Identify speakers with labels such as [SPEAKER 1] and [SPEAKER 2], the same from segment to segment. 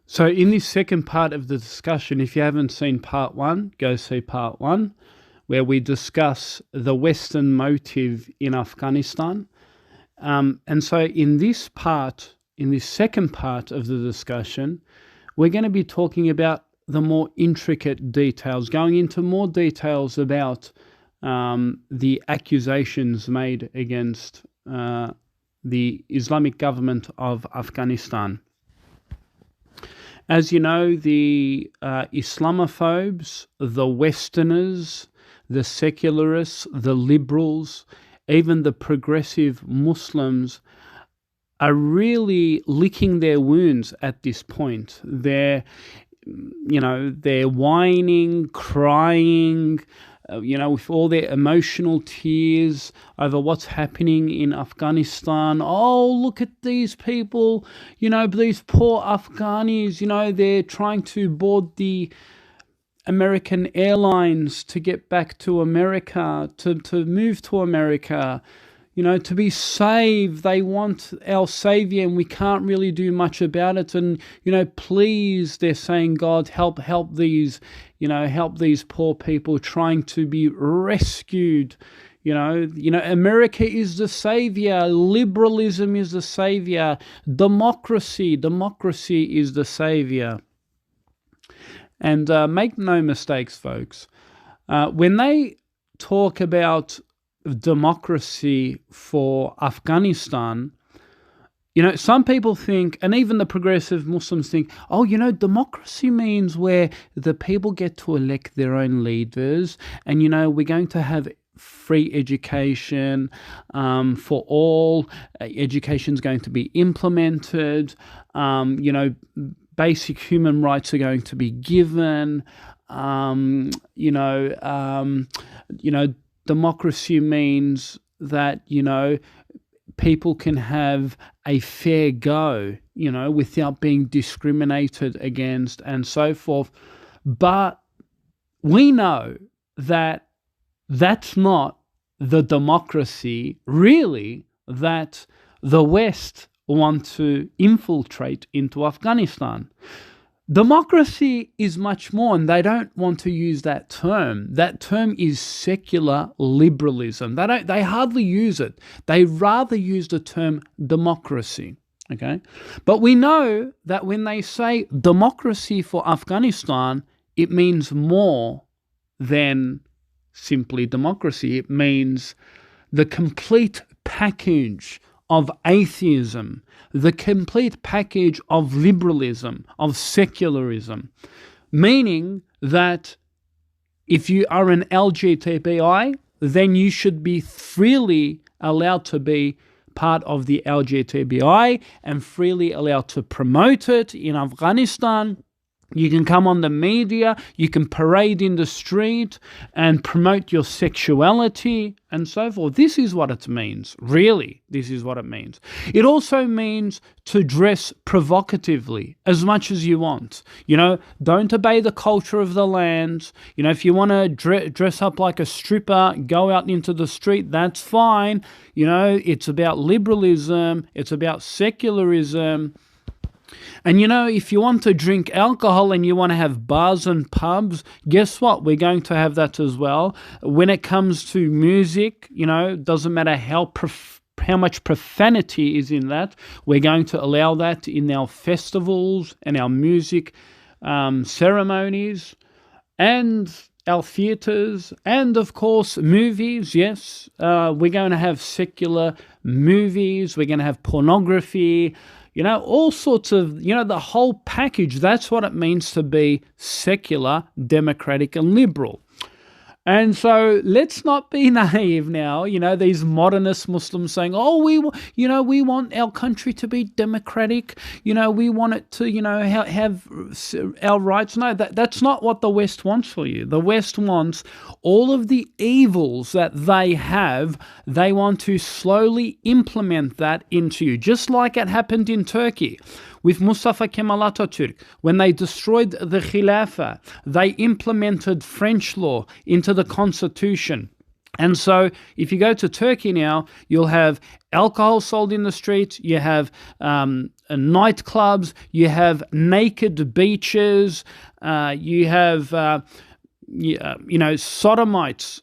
[SPEAKER 1] So in this second part of the discussion, if you haven't seen part one, go see part one, where we discuss the Western motive in Afghanistan. And so in this second part of the discussion, we're going to be talking about the more intricate details, going into more details about the accusations made against the Islamic government of Afghanistan. As you know, the Islamophobes, the Westerners, the secularists, the liberals, even the progressive Muslims are really licking their wounds at this point. They're whining, crying, with all their emotional tears over what's happening in Afghanistan. Oh, look at these people, these poor Afghanis, they're trying to board the American airlines to get back to America, to move to America, to be saved. They want our savior and we can't really do much about it. And, please, they're saying, God, help these, help these poor people trying to be rescued. America is the savior. Liberalism is the savior. Democracy is the savior. And make no mistakes, folks. When they talk about democracy for Afghanistan, some people think, and even the progressive Muslims think, democracy means where the people get to elect their own leaders, and, we're going to have free education for all. Education's going to be implemented. Basic human rights are going to be given. Democracy means that, people can have a fair go, without being discriminated against and so forth. But we know that that's not the democracy, really, that the West want to infiltrate into Afghanistan. Democracy is much more, and they don't want to use that term. That term is secular liberalism. They hardly use it. They rather use the term democracy. Okay? But we know that when they say democracy for Afghanistan, it means more than simply democracy. It means the complete package of atheism, the complete package of liberalism, of secularism, meaning that if you are an LGBTI, then you should be freely allowed to be part of the LGBTI and freely allowed to promote it in Afghanistan. You can come on the media, you can parade in the street and promote your sexuality and so forth. This is what it means, really. This is what it means. It also means to dress provocatively as much as you want. Don't obey the culture of the land. If you want to dress up like a stripper, go out into the street, that's fine. It's about liberalism, it's about secularism. And if you want to drink alcohol and you want to have bars and pubs, guess what? We're going to have that as well. When it comes to music, doesn't matter how much profanity is in that, we're going to allow that in our festivals and our music ceremonies and our theatres and, of course, movies. Yes, we're going to have secular movies. We're going to have pornography. All sorts of, the whole package. That's what it means to be secular, democratic, and liberal. And so let's not be naive now. These modernist Muslims saying, we want our country to be democratic. We want it to, have our rights. No, that's not what the West wants for you. The West wants all of the evils that they have. They want to slowly implement that into you, just like it happened in Turkey with Mustafa Kemal Atatürk. When they destroyed the Khilafah, they implemented French law into the constitution. And so if you go to Turkey now, you'll have alcohol sold in the streets, you have nightclubs, you have naked beaches, you have, sodomites,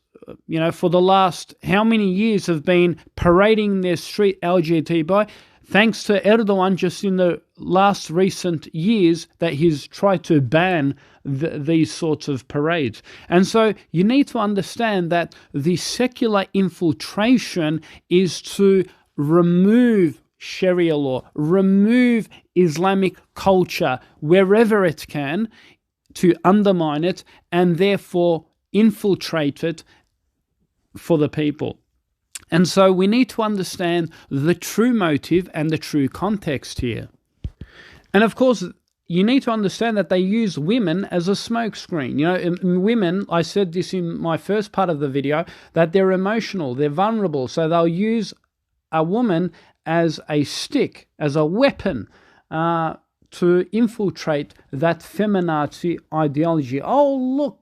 [SPEAKER 1] for the last how many years have been parading their street LGBT. Thanks to Erdogan, just in the last recent years, that he's tried to ban these sorts of parades. And so you need to understand that the secular infiltration is to remove Sharia law, remove Islamic culture wherever it can, to undermine it and therefore infiltrate it for the people. And so we need to understand the true motive and the true context here. And of course, you need to understand that they use women as a smokescreen. In women, I said this in my first part of the video, that they're emotional, they're vulnerable. So they'll use a woman as a stick, as a weapon, to infiltrate that feminazi ideology. Oh, look,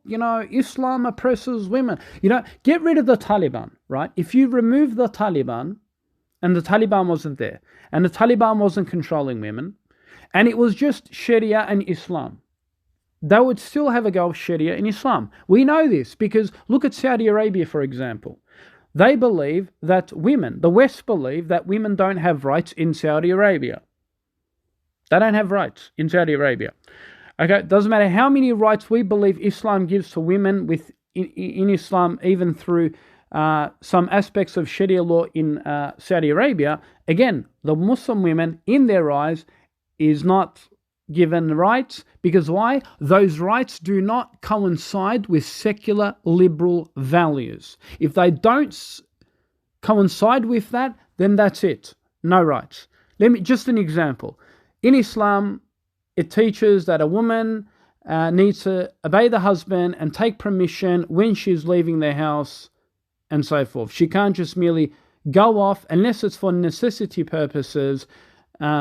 [SPEAKER 1] Islam oppresses women. Get rid of the Taliban, right? If you remove the Taliban, and the Taliban wasn't there, and the Taliban wasn't controlling women, and it was just Sharia and Islam, they would still have a go of Sharia and Islam. We know this because look at Saudi Arabia, for example. They believe that women, the West believe that women don't have rights in Saudi Arabia. They don't have rights in Saudi Arabia. Okay, it doesn't matter how many rights we believe Islam gives to women in Islam, even through some aspects of Sharia law in Saudi Arabia. Again, the Muslim women, in their eyes, is not given rights. Because why? Those rights do not coincide with secular liberal values. If they don't coincide with that, then that's it. No rights. Just an example. In Islam, it teaches that a woman needs to obey the husband and take permission when she's leaving the house and so forth. She can't just merely go off, unless it's for necessity purposes,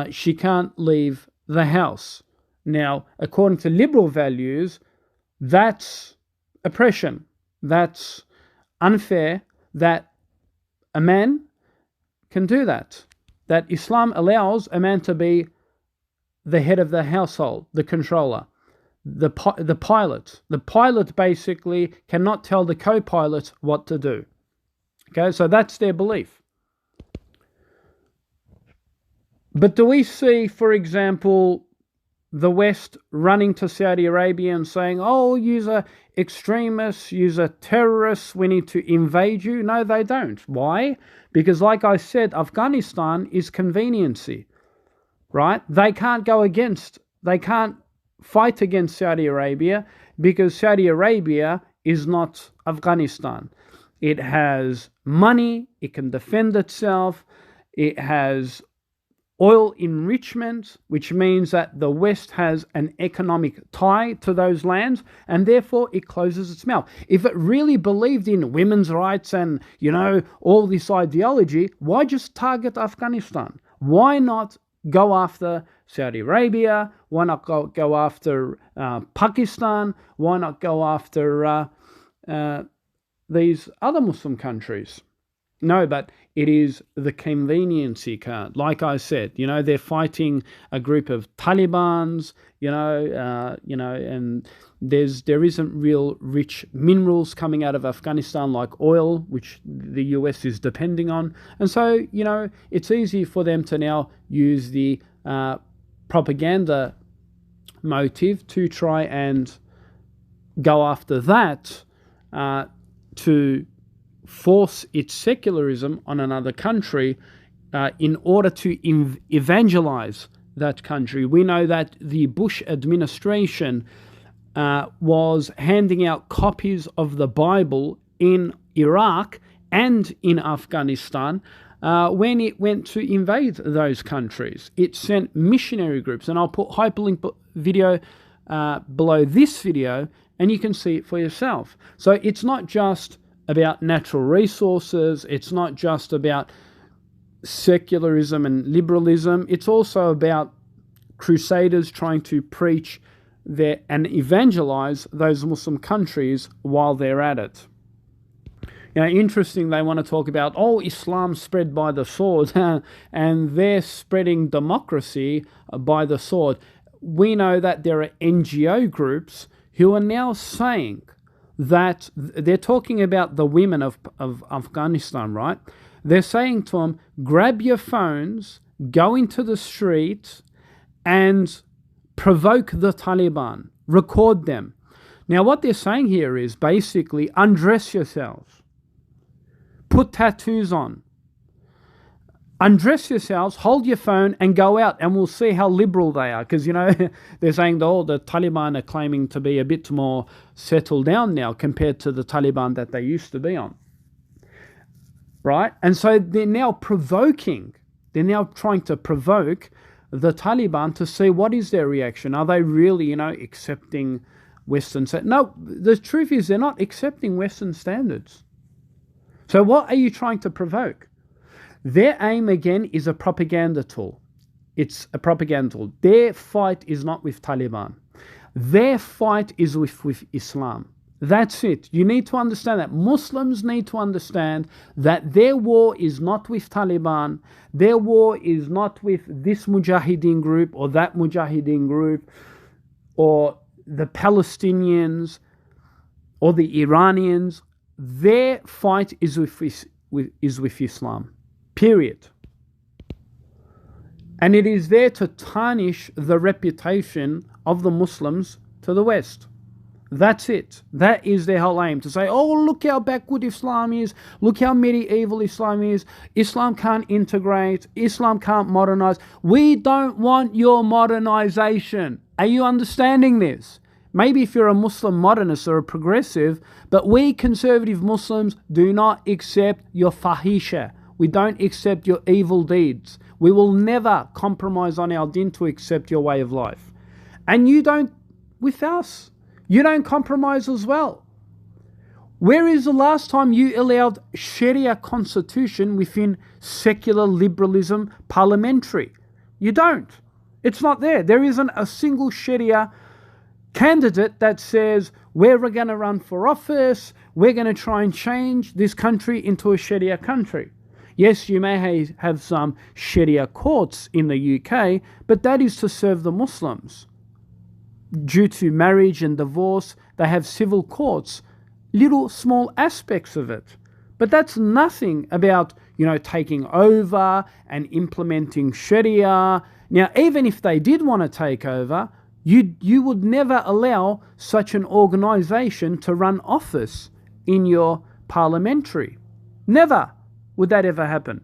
[SPEAKER 1] she can't leave the house. Now, according to liberal values, that's oppression. That's unfair that a man can do that. That Islam allows a man to be the head of the household, the controller, the pilot. The pilot basically cannot tell the co-pilot what to do. Okay, so that's their belief. But do we see, for example, the West running to Saudi Arabia and saying, oh, you're extremists, you're terrorists, we need to invade you? No, they don't. Why? Because like I said, Afghanistan is conveniency. Right? They can't fight against Saudi Arabia because Saudi Arabia is not Afghanistan. It has money, it can defend itself, it has oil enrichment, which means that the West has an economic tie to those lands, and therefore it closes its mouth. If it really believed in women's rights and, all this ideology, why just target Afghanistan? Why not go after Saudi Arabia? Why not go after Pakistan? Why not go after these other Muslim countries? No, but it is the conveniency card. Like I said, they're fighting a group of Talibans, and there isn't real rich minerals coming out of Afghanistan like oil, which the US is depending on. And so, it's easy for them to now use the propaganda motive to try and go after that to force its secularism on another country in order to evangelize that country. We know that the Bush administration was handing out copies of the Bible in Iraq and in Afghanistan when it went to invade those countries. It sent missionary groups, and I'll put hyperlink video below this video, and you can see it for yourself. So it's not just about natural resources, it's not just about secularism and liberalism, it's also about crusaders trying to preach and evangelize those Muslim countries while they're at it. Interesting, they want to talk about, Islam spread by the sword, and they're spreading democracy by the sword. We know that there are NGO groups who are now saying that they're talking about the women of Afghanistan, right? They're saying to them, grab your phones, go into the streets and provoke the Taliban, record them. Now, what they're saying here is basically undress yourselves, put tattoos on, undress yourselves, hold your phone and go out, and we'll see how liberal they are. Because, they're saying, the Taliban are claiming to be a bit more settled down now compared to the Taliban that they used to be on. Right? And so they're now trying to provoke the Taliban to see what is their reaction. Are they really, accepting Western standards? No, the truth is they're not accepting Western standards. So what are you trying to provoke? Their aim, again, is a propaganda tool. It's a propaganda tool. Their fight is not with Taliban. Their fight is with Islam. That's it. You need to understand that. Muslims need to understand that their war is not with Taliban. Their war is not with this Mujahideen group or that Mujahideen group or the Palestinians or the Iranians. Their fight is with Islam. Period. And it is there to tarnish the reputation of the Muslims to the West. That's it. That is their whole aim, to say, look how backward Islam is. Look how medieval Islam is. Islam can't integrate. Islam can't modernize. We don't want your modernization. Are you understanding this? Maybe if you're a Muslim modernist or a progressive, but we conservative Muslims do not accept your fahisha. We don't accept your evil deeds. We will never compromise on our din to accept your way of life. And you don't with us. You don't compromise as well. Where is the last time you allowed Sharia constitution within secular liberalism parliamentary? You don't. It's not there. There isn't a single Sharia candidate that says, we're going to run for office, we're going to try and change this country into a Sharia country. Yes, you may have some Sharia courts in the UK, but that is to serve the Muslims. Due to marriage and divorce, they have civil courts, little small aspects of it. But that's nothing about, taking over and implementing Sharia. Now, even if they did want to take over, you would never allow such an organization to run office in your parliamentary. Never would that ever happen.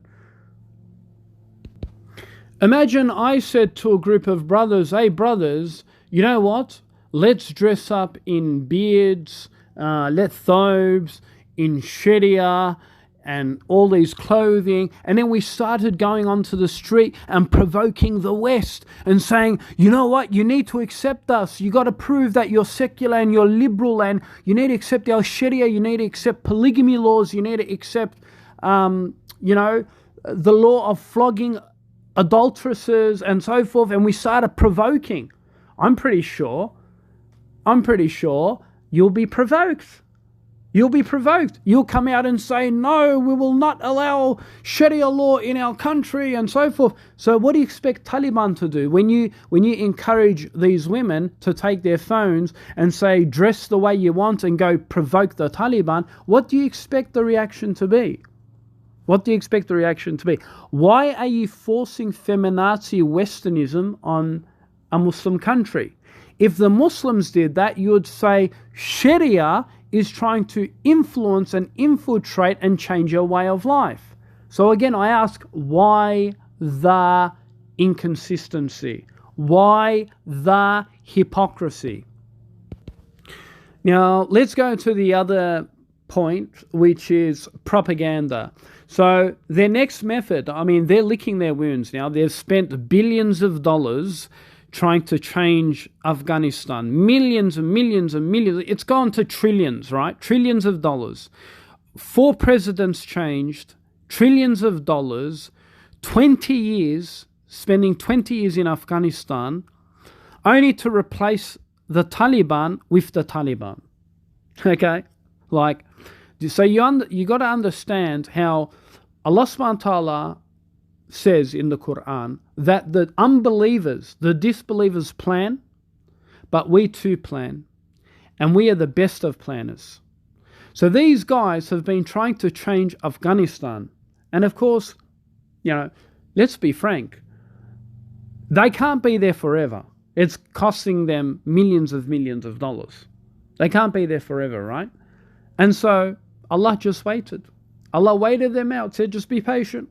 [SPEAKER 1] Imagine I said to a group of brothers, hey brothers, you know what? Let's dress up in beards, thobes, in Sharia, and all these clothing. And then we started going onto the street and provoking the West and saying, you know what? You need to accept us. You got to prove that you're secular and you're liberal, and you need to accept our Sharia. You need to accept polygamy laws. You need to accept, the law of flogging adulteresses and so forth. And we started provoking. I'm pretty sure you'll be provoked. You'll be provoked. You'll come out and say, no, we will not allow Sharia law in our country and so forth. So what do you expect Taliban to do when you encourage these women to take their phones and say, dress the way you want and go provoke the Taliban? What do you expect the reaction to be? What do you expect the reaction to be? Why are you forcing feminazi Westernism on a Muslim country? If the Muslims did that, you would say Sharia is trying to influence and infiltrate and change your way of life. So again, I ask, why the inconsistency? Why the hypocrisy? Now, let's go to the other point, which is propaganda. So their next method, they're licking their wounds now. They've spent billions of dollars trying to change Afghanistan. Millions and millions and millions. It's gone to trillions, right? Trillions of dollars. 4 presidents changed, trillions of dollars, 20 years, spending 20 years in Afghanistan, only to replace the Taliban with the Taliban. Okay? So you got to understand how Allah subhanahu wa ta'ala says in the Quran that the unbelievers, the disbelievers plan, but we too plan. And we are the best of planners. So these guys have been trying to change Afghanistan. And of course, let's be frank, they can't be there forever. It's costing them millions of dollars. They can't be there forever, right? And so Allah just waited. Allah waited them out, said, just be patient.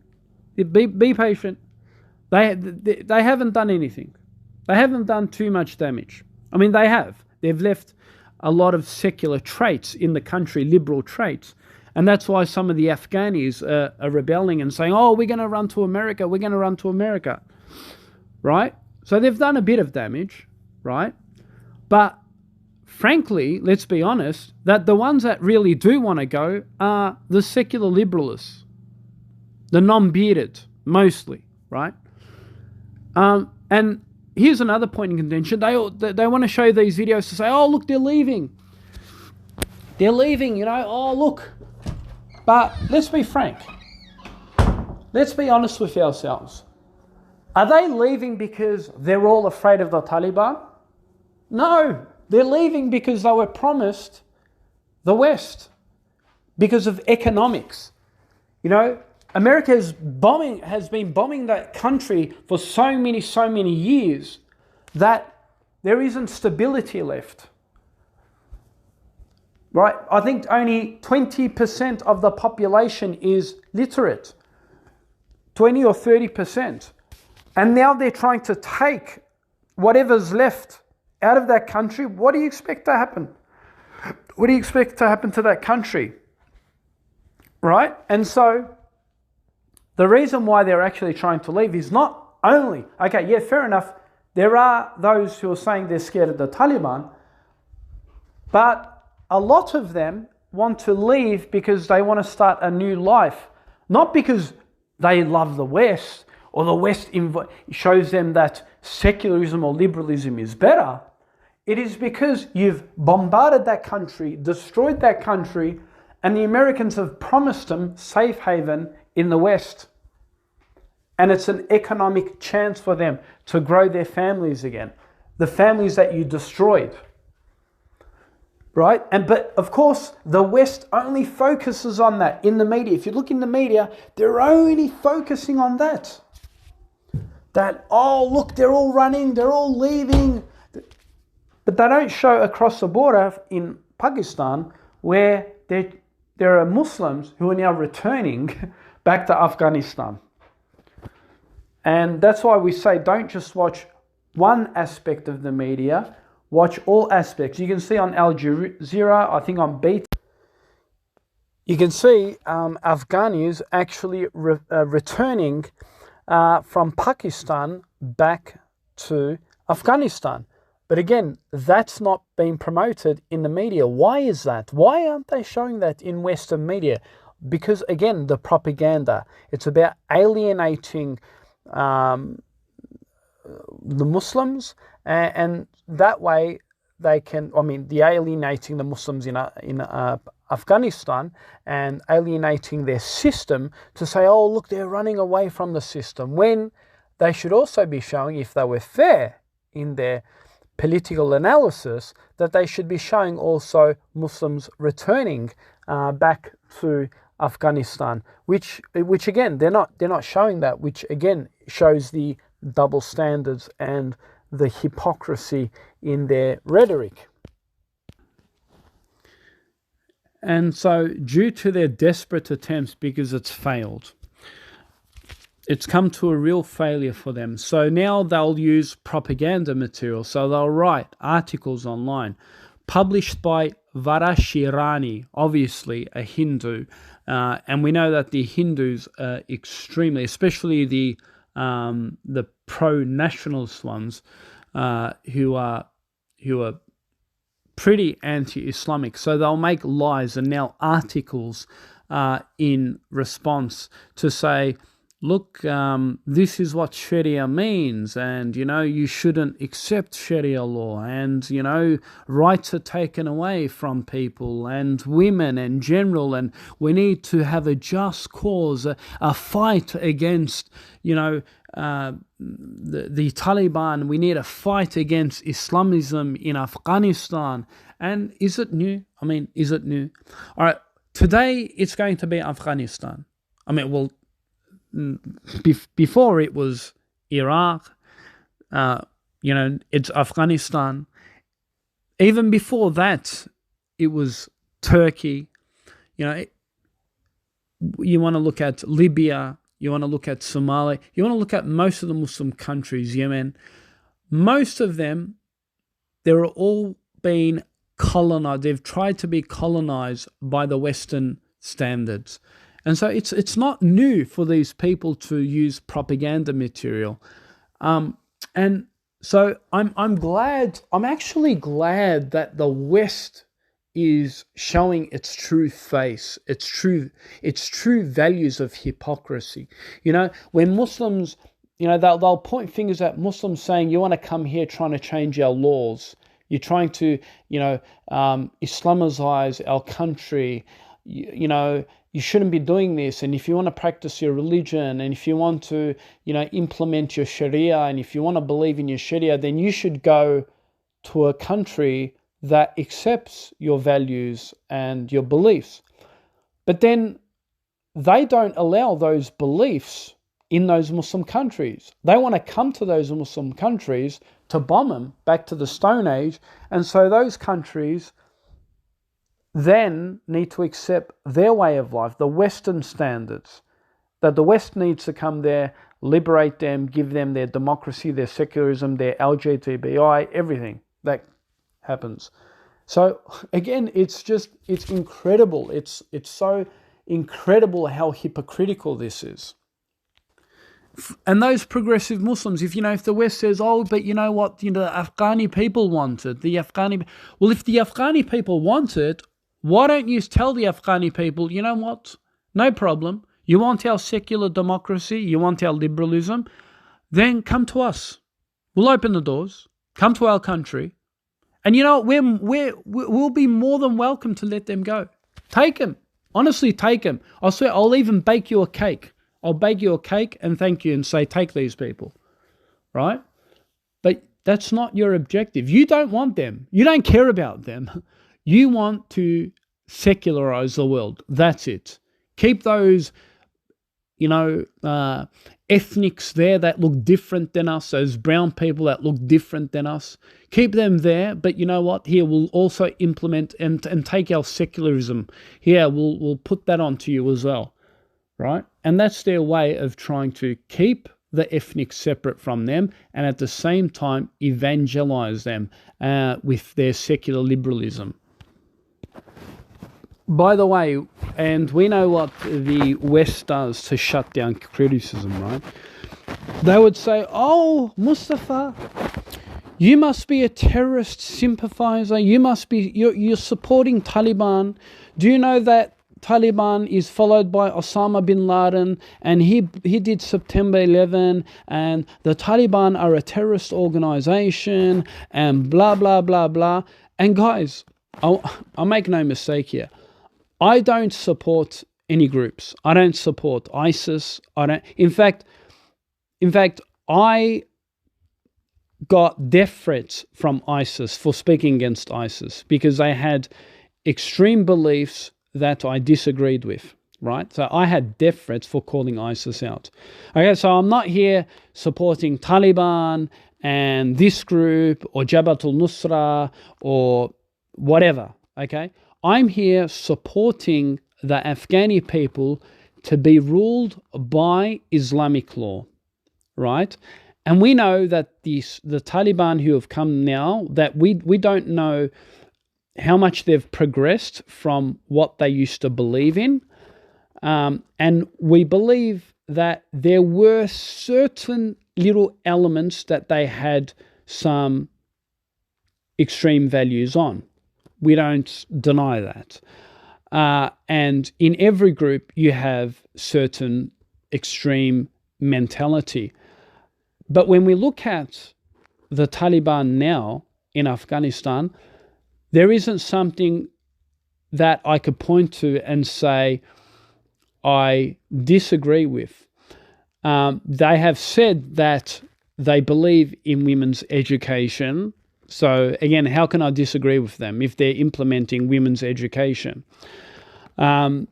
[SPEAKER 1] Be patient. They haven't done anything. They haven't done too much damage. I mean, they have. They've left a lot of secular traits in the country, liberal traits. And that's why some of the Afghanis are rebelling and saying, oh, we're going to run to America. We're going to run to America. Right? So they've done a bit of damage, right? But frankly, let's be honest, that the ones that really do want to go are the secular liberalists, the non-bearded, mostly, right? And here's another point in contention. They want to show these videos to say, oh, look, they're leaving. They're leaving, oh, look. But let's be frank. Let's be honest with ourselves. Are they leaving because they're all afraid of the Taliban? No, they're leaving because they were promised the West, because of economics. America has been bombing that country for so many years that there isn't stability left. Right? I think only 20% of the population is literate. 20 or 30%. And now they're trying to take whatever's left out of that country. What do you expect to happen? What do you expect to happen to that country? Right? And so the reason why they're actually trying to leave is not only, okay, yeah, fair enough, there are those who are saying they're scared of the Taliban, but a lot of them want to leave because they want to start a new life, not because they love the West or the West shows them that secularism or liberalism is better. It is because you've bombarded that country, destroyed that country, and the Americans have promised them safe haven in the West. And it's an economic chance for them to grow their families again. The families that you destroyed. Right? But of course, the West only focuses on that in the media. If you look in the media, they're only focusing on that. That, oh, look, they're all running, they're all leaving. But they don't show across the border in Pakistan where there are Muslims who are now returning back to Afghanistan. And that's why we say don't just watch one aspect of the media, watch all aspects. You can see on Al Jazeera, I think on BT, you can see Afghanis actually returning from Pakistan back to Afghanistan. But again, that's not being promoted in the media. Why is that? Why aren't they showing that in Western media? Because again, the propaganda. It's about alienating the Muslims, and that way they can, the alienating the Muslims in Afghanistan and alienating their system to say, oh, look, they're running away from the system, when they should also be showing, if they were fair in their political analysis, that they should be showing also Muslims returning back to Afghanistan, which again they're not showing that, which again shows the double standards and the hypocrisy in their rhetoric. And so, due to their desperate attempts, because it's failed, it's come to a real failure for them. So now they'll use propaganda material. So they'll write articles online published by Varashirani, obviously a Hindu. And we know that the Hindus are extremely, especially the pro-nationalist ones, who are pretty anti-Islamic. So they'll make lies and now articles in response to say, look, this is what Sharia means, and, you shouldn't accept Sharia law, and, rights are taken away from people and women in general, and we need to have a just cause, a fight against, the Taliban. We need a fight against Islamism in Afghanistan. And is it new? Is it new? All right, today it's going to be Afghanistan. Before it was Iraq, it's Afghanistan. Even before that, it was Turkey. You want to look at Libya, you want to look at Somalia, you want to look at most of the Muslim countries, Yemen. Most of them, they're all been colonized. They've tried to be colonized by the Western standards. And so it's not new for these people to use propaganda material. And so I'm actually glad that the West is showing its true face, its true values of hypocrisy. When Muslims, they'll point fingers at Muslims saying, you want to come here trying to change our laws. You're trying to, Islamize our country. You shouldn't be doing this. And if you want to practice your religion, and if you want to, implement your Sharia, and if you want to believe in your Sharia, then you should go to a country that accepts your values and your beliefs. But then they don't allow those beliefs in those Muslim countries. They want to come to those Muslim countries to bomb them back to the Stone Age. And so those countries then need to accept their way of life, the Western standards, that the West needs to come there, liberate them, give them their democracy, their secularism, their LGBTIQ, everything that happens. So again, it's incredible. It's so incredible how hypocritical this is. And those progressive Muslims, if the West says, but you know what, the Afghani people want it, well, if the Afghani people want it, why don't you tell the Afghani people, you know what, no problem, you want our secular democracy, you want our liberalism, then come to us. We'll open the doors, come to our country, and we'll be more than welcome to let them go. Take them. Honestly, take them. I swear, I'll even bake you a cake. I'll bake you a cake and thank you and say, take these people, right? But that's not your objective. You don't want them. You don't care about them. You want to secularize the world. That's it. Keep those, ethnics there that look different than us, those brown people that look different than us. Keep them there, but you know what? Here, we'll also implement and take our secularism. Here, we'll put that onto you as well, right? And that's their way of trying to keep the ethnic separate from them and at the same time evangelize them with their secular liberalism. By the way, and we know what the West does to shut down criticism, right? They would say, Mustafa, you must be a terrorist sympathizer. You're supporting Taliban. Do you know that Taliban is followed by Osama bin Laden, and he did September 11, and the Taliban are a terrorist organization, and blah, blah, blah, blah. And guys, I'll make no mistake here. I don't support any groups. I don't support ISIS. In fact, I got death threats from ISIS for speaking against ISIS because they had extreme beliefs that I disagreed with, right? So I had death threats for calling ISIS out. Okay, so I'm not here supporting Taliban and this group or Jabhat al-Nusra or whatever, okay? I'm here supporting the Afghani people to be ruled by Islamic law, right? And we know that the Taliban who have come now, that we don't know how much they've progressed from what they used to believe in. And we believe that there were certain little elements that they had some extreme values on. We don't deny that. And in every group, you have certain extreme mentality. But when we look at the Taliban now in Afghanistan, there isn't something that I could point to and say I disagree with. They have said that they believe in women's education. So again, how can I disagree with them if they're implementing women's education? But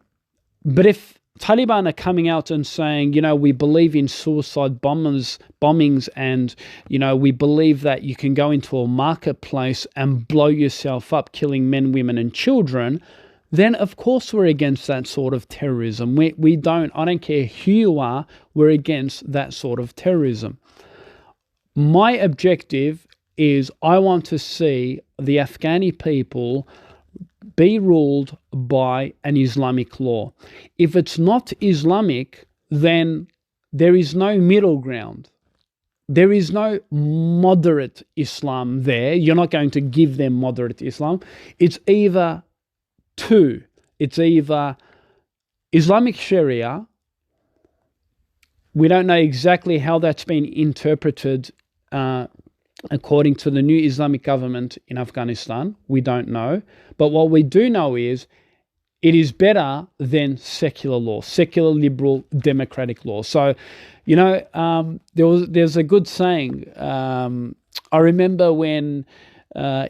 [SPEAKER 1] if Taliban are coming out and saying, we believe in suicide bombings, and, we believe that you can go into a marketplace and blow yourself up, killing men, women, and children, then of course we're against that sort of terrorism. I don't care who you are, we're against that sort of terrorism. My objective is I want to see the Afghani people be ruled by an Islamic law. If it's not Islamic, then there is no middle ground. There is no moderate Islam there. You're not going to give them moderate Islam. It's either two. It's either Islamic Sharia. We don't know exactly how that's been interpreted according to the new Islamic government in Afghanistan. We don't know. But what we do know is it is better than secular law, secular, liberal, democratic law. So, there's a good saying. I remember when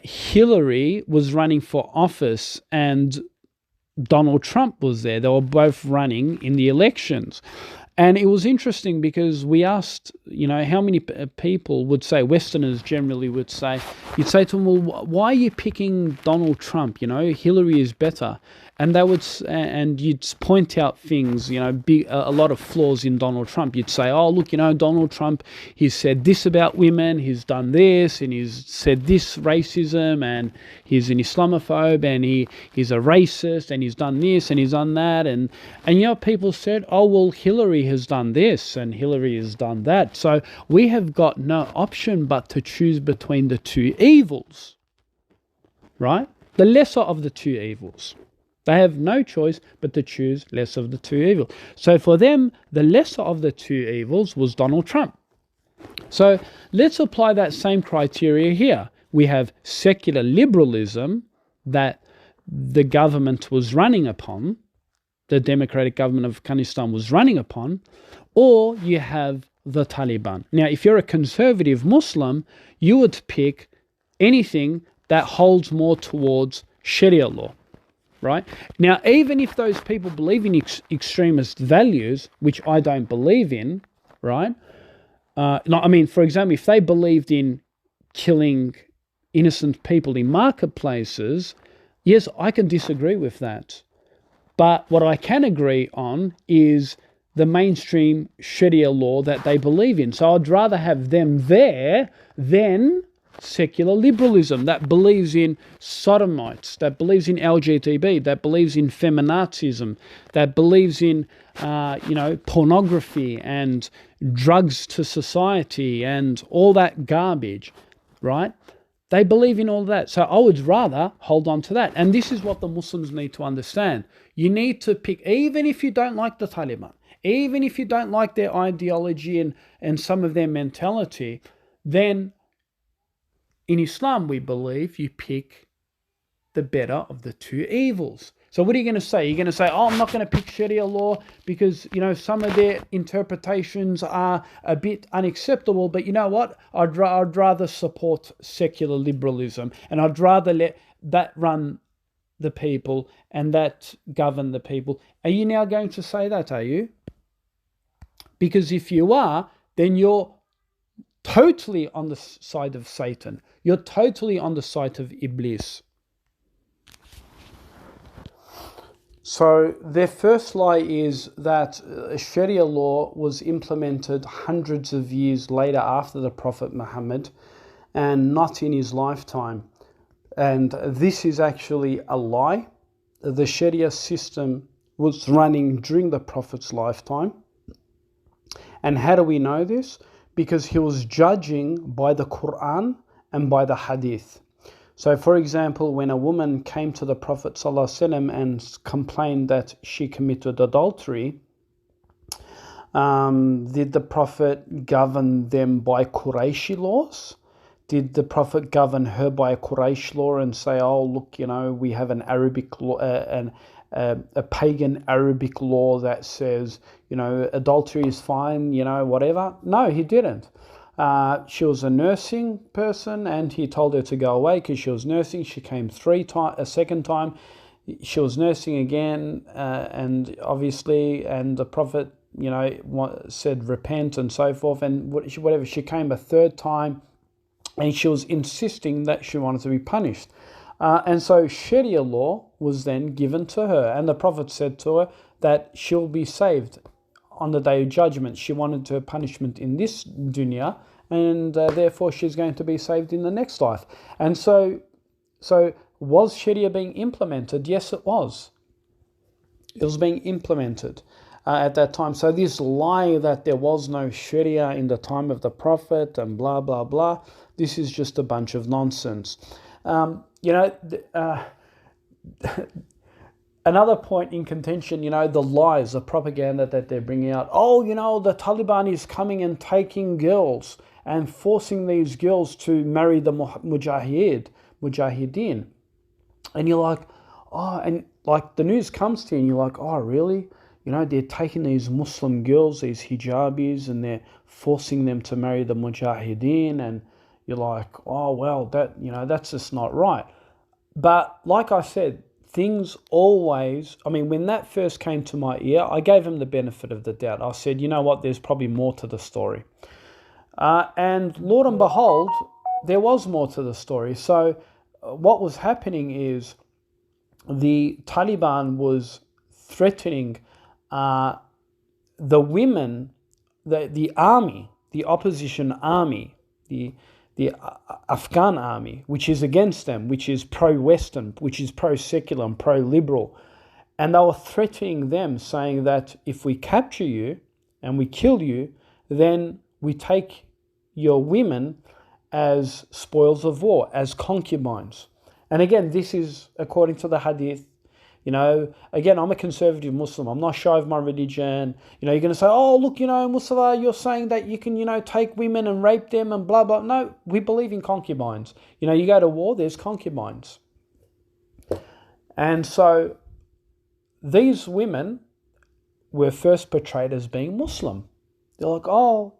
[SPEAKER 1] Hillary was running for office and Donald Trump was there. They were both running in the elections. And it was interesting because we asked, how many people would say, Westerners generally would say, you'd say to them, well, why are you picking Donald Trump? Hillary is better. And they would, and you'd point out things, a lot of flaws in Donald Trump. You'd say, oh, look, Donald Trump, he's said this about women, he's done this, and he's said this racism, and he's an Islamophobe, and he's a racist, and he's done this, and he's done that. And people said, oh, well, Hillary has done this, and Hillary has done that. So we have got no option but to choose between the two evils, right? The lesser of the two evils. They have no choice but to choose less of the two evils. So for them, the lesser of the two evils was Donald Trump. So let's apply that same criteria here. We have secular liberalism that the government was running upon, the democratic government of Afghanistan was running upon, or you have the Taliban. Now, if you're a conservative Muslim, you would pick anything that holds more towards Sharia law. Right? Now, even if those people believe in extremist values, which I don't believe in, right? For example, if they believed in killing innocent people in marketplaces, yes, I can disagree with that. But what I can agree on is the mainstream Sharia law that they believe in. So I'd rather have them there than secular liberalism that believes in sodomites, that believes in LGBT, that believes in feminazism, that believes in pornography and drugs to society and all that garbage, right? They believe in all that. So I would rather hold on to that. And this is what the Muslims need to understand. You need to pick, even if you don't like the Taliban, even if you don't like their ideology and some of their mentality, then in Islam, we believe you pick the better of the two evils. So what are you going to say? You're going to say, oh, I'm not going to pick Sharia law because, some of their interpretations are a bit unacceptable. But you know what? I'd rather support secular liberalism, and I'd rather let that run the people and that govern the people. Are you now going to say that, are you? Because if you are, then you're totally on the side of Satan. You're totally on the side of Iblis. So their first lie is that Sharia law was implemented hundreds of years later after the Prophet Muhammad and not in his lifetime. And this is actually a lie. The Sharia system was running during the Prophet's lifetime. And how do we know this? Because he was judging by the Quran and by the Hadith. So, for example, when a woman came to the Prophet ﷺ and complained that she committed adultery, Did the Prophet govern them by Qurayshi laws? Did the Prophet govern her by a Quraysh law and say, oh, look, we have an Arabic law, a pagan Arabic law that says, adultery is fine, whatever? No, he didn't. She was a nursing person, and he told her to go away because she was nursing. She came a second time. She was nursing again, and obviously, and the Prophet, said repent and so forth, and whatever. She came a third time, and she was insisting that she wanted to be punished. And so Sharia law was then given to her, and the Prophet said to her that she'll be saved on the Day of Judgment. She wanted her punishment in this dunya, and therefore she's going to be saved in the next life. And so was Sharia being implemented? Yes, it was. It was being implemented at that time. So this lie that there was no Sharia in the time of the Prophet and blah, blah, blah, this is just a bunch of nonsense. Another point in contention, the lies, the propaganda that they're bringing out. Oh, the Taliban is coming and taking girls and forcing these girls to marry the mujahideen. And you're like, oh, and like the news comes to you and you're like, oh, really? They're taking these Muslim girls, these hijabis, and they're forcing them to marry the mujahideen. And you're like, oh, well, that's just not right. But like I said, things always, when that first came to my ear, I gave him the benefit of the doubt. I said, you know what, there's probably more to the story. And Lord and behold, there was more to the story. So what was happening is the Taliban was threatening the women, the army, the opposition army, the Afghan army, which is against them, which is pro-Western, which is pro-secular and pro-liberal. And they were threatening them, saying that if we capture you and we kill you, then we take your women as spoils of war, as concubines. And again, this is according to the hadith. Again, I'm a conservative Muslim. I'm not shy of my religion. You're going to say, oh, look, Mustafa, you're saying that you can, take women and rape them and blah, blah. No, we believe in concubines. You go to war, there's concubines. And so these women were first portrayed as being Muslim. They're like, oh,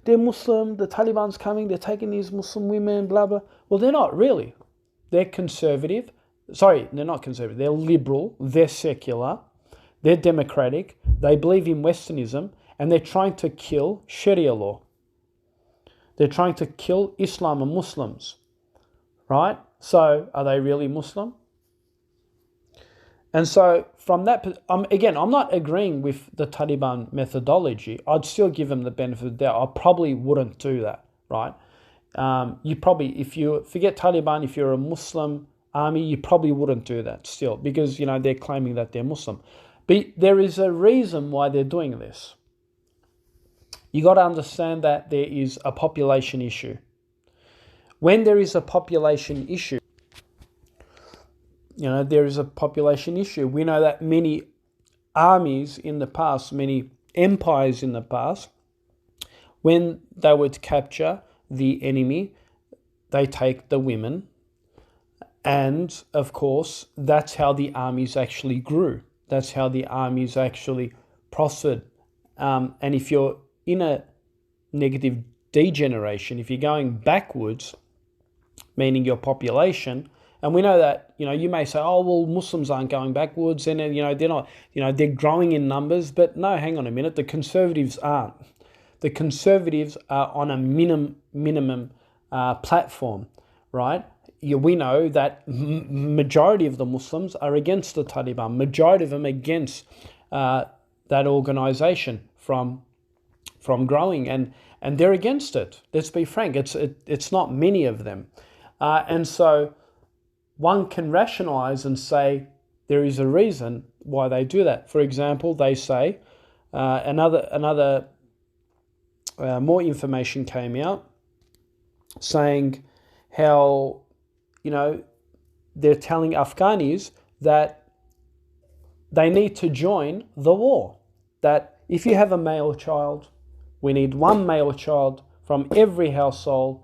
[SPEAKER 1] they're Muslim, the Taliban's coming, they're taking these Muslim women, blah, blah. Well, they're not really. They're conservative. Sorry, they're not conservative. They're liberal. They're secular. They're democratic. They believe in Westernism, and they're trying to kill Sharia law. They're trying to kill Islam and Muslims, right? So are they really Muslim? And so from that, again, I'm not agreeing with the Taliban methodology. I'd still give them the benefit of the doubt. I probably wouldn't do that, right? You probably, if you forget Taliban, if you're a Muslim army, you probably wouldn't do that still, because they're claiming that they're Muslim. But there is a reason why they're doing this. You got to understand that there is a population issue. When there is a population issue, there is a population issue. We know that many armies in the past, many empires in the past, when they would capture the enemy, they take the women. And, of course, that's how the armies actually grew. That's how the armies actually prospered. And if you're in a negative degeneration, if you're going backwards, meaning your population, and we know that, you may say, oh, well, Muslims aren't going backwards, and, they're not, they're growing in numbers. But no, hang on a minute, the conservatives aren't. The conservatives are on a minimum platform, right? We know that majority of the Muslims are against the Taliban. Majority of them against that organization from growing, and they're against it. Let's be frank. It's not many of them, and so one can rationalize and say there is a reason why they do that. For example, they say another more information came out saying how they're telling Afghanis that they need to join the war. That if you have a male child, we need one male child from every household.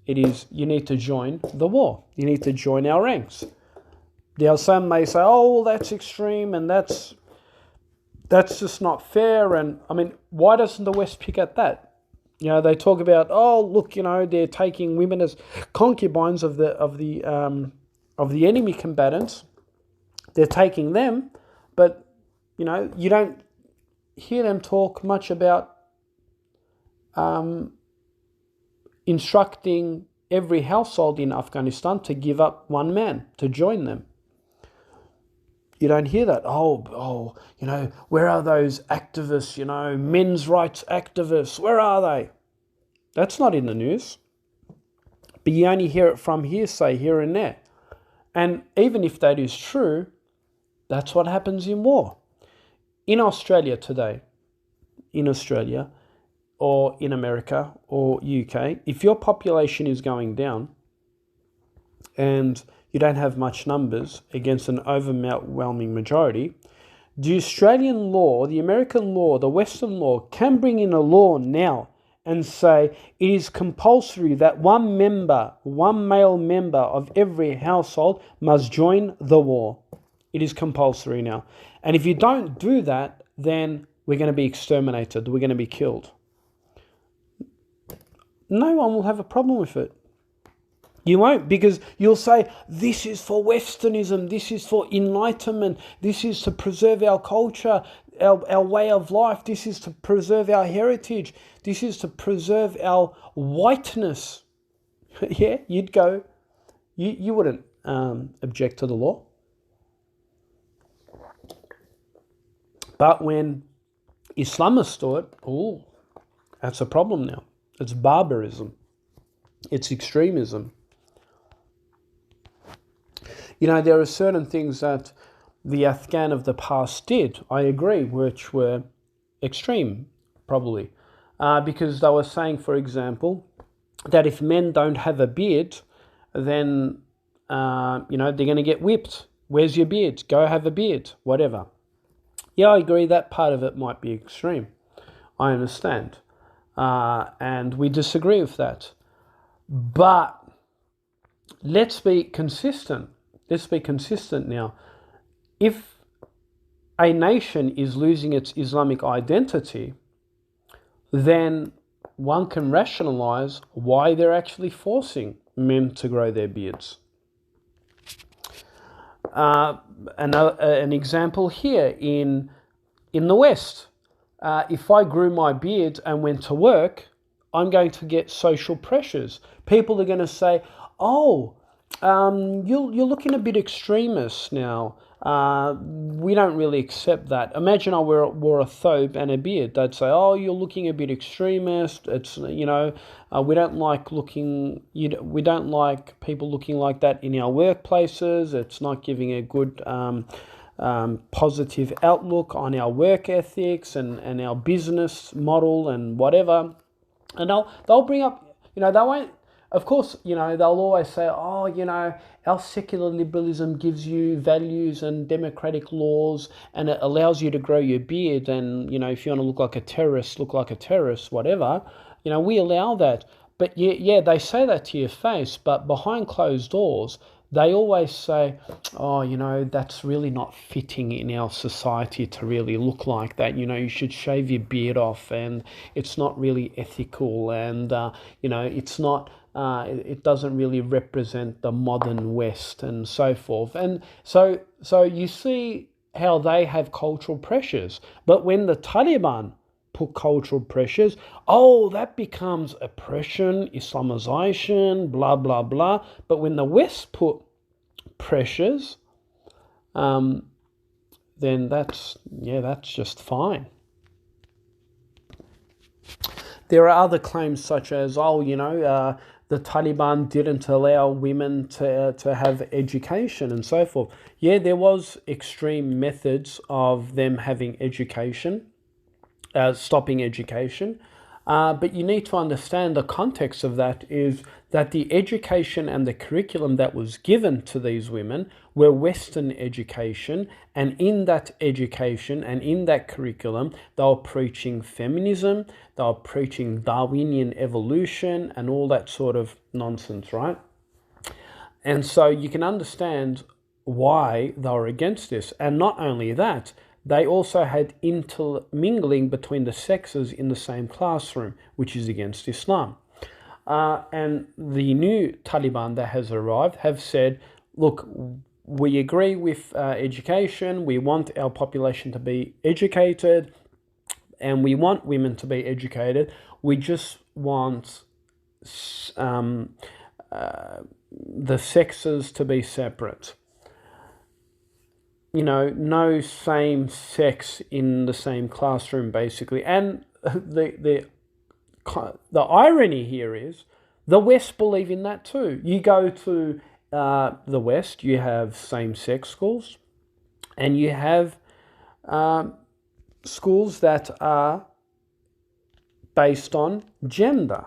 [SPEAKER 1] You need to join the war. You need to join our ranks. Now, some may say, oh, well, that's extreme and that's just not fair. And I mean, why doesn't the West pick at that? They talk about, oh, look, they're taking women as concubines of the enemy combatants. They're taking them, but you don't hear them talk much about instructing every household in Afghanistan to give up one man to join them. You don't hear that. Where are those activists, men's rights activists? Where are they? That's not in the news. But you only hear it from hearsay here and there. And even if that is true, that's what happens in war. In Australia today, or in America or UK, if your population is going down and you don't have much numbers against an overwhelming majority, the Australian law, the American law, the Western law can bring in a law now and say it is compulsory that one male member of every household must join the war. It is compulsory now. And if you don't do that, then we're going to be exterminated. We're going to be killed. No one will have a problem with it. You won't, because you'll say, this is for Westernism, this is for enlightenment, this is to preserve our culture, our way of life, this is to preserve our heritage, this is to preserve our whiteness. Yeah, you'd go, you wouldn't object to the law. But when Islamists do it, that's a problem now. It's barbarism. It's extremism. There are certain things that the Afghan of the past did, I agree, which were extreme, probably. Because they were saying, for example, that if men don't have a beard, then, they're going to get whipped. Where's your beard? Go have a beard, whatever. Yeah, I agree that part of it might be extreme. I understand. And we disagree with that. But let's be consistent. Let's be consistent now. If a nation is losing its Islamic identity, then one can rationalize why they're actually forcing men to grow their beards. An example here in the West. If I grew my beard and went to work, I'm going to get social pressures. People are going to say, you're looking a bit extremist now. We don't really accept that. Imagine I wore a thobe and a beard. They'd say, you're looking a bit extremist. It's, we don't like we don't like people looking like that in our workplaces. It's not giving a good positive outlook on our work ethics and our business model and whatever. And they'll bring up, they won't, of course, they'll always say, our secular liberalism gives you values and democratic laws and it allows you to grow your beard. And, if you want to look like a terrorist, whatever, we allow that. But yeah, they say that to your face, but behind closed doors, they always say, that's really not fitting in our society to really look like that. You should shave your beard off and it's not really ethical and, it's not, it doesn't really represent the modern West and so forth. And so you see how they have cultural pressures. But when the Taliban put cultural pressures, that becomes oppression, Islamization, blah, blah, blah. But when the West put pressures, then that's just fine. There are other claims such as, the Taliban didn't allow women to have education and so forth. Yeah, there was extreme methods of them having education, stopping education. But you need to understand the context of that is that the education and the curriculum that was given to these women were Western education, and in that education and in that curriculum, they were preaching feminism, they were preaching Darwinian evolution and all that sort of nonsense, right? And so you can understand why they were against this. And not only that, they also had intermingling between the sexes in the same classroom, which is against Islam. And the new Taliban that has arrived have said, look, we agree with education, we want our population to be educated, and we want women to be educated. We just want the sexes to be separate. You know, no same sex in the same classroom, basically. And the irony here is the West believe in that too. You go to the West, you have same-sex schools, and you have schools that are based on gender.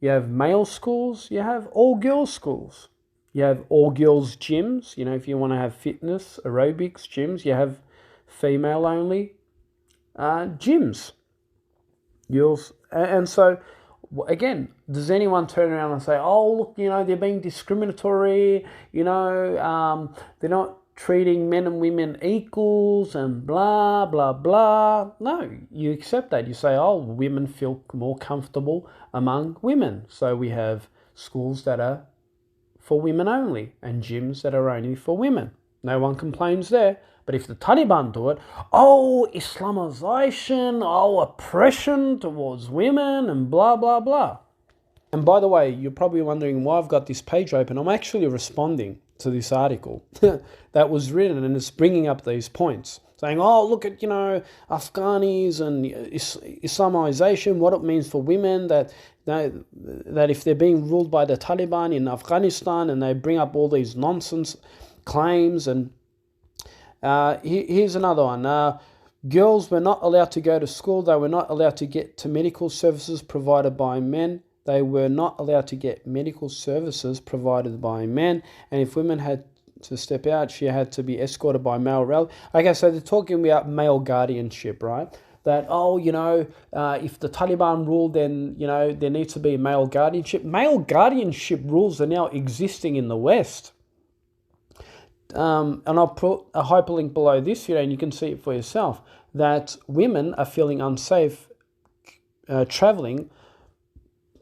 [SPEAKER 1] You have male schools, you have all-girls schools. You have all-girls gyms, you know, if you want to have fitness, aerobics gyms. You have female-only gyms. And so, again, does anyone turn around and say, oh, look, you know, they're being discriminatory, you know, they're not treating men and women equals and blah, blah, blah. No, you accept that. You say, oh, women feel more comfortable among women. So we have schools that are for women only and gyms that are only for women. No one complains there. But if the Taliban do it, oh, Islamization, oh, oppression towards women and blah, blah, blah. And by the way, you're probably wondering why I've got this page open. I'm actually responding to this article that was written, and it's bringing up these points, saying, oh, look at, you know, Afghanis and Islamization, what it means for women, that if they're being ruled by the Taliban in Afghanistan, and they bring up all these nonsense claims. And here's another one. Girls were not allowed to go to school. They were not allowed to get to medical services provided by men. They were not allowed to get medical services provided by men. And if women had to step out, she had to be escorted by male relatives. Okay, so they're talking about male guardianship, right? That, oh, you know, if the Taliban rule, then, you know, there needs to be male guardianship. Male guardianship rules are now existing in the West. And I'll put a hyperlink below this here, and you can see it for yourself, that women are feeling unsafe traveling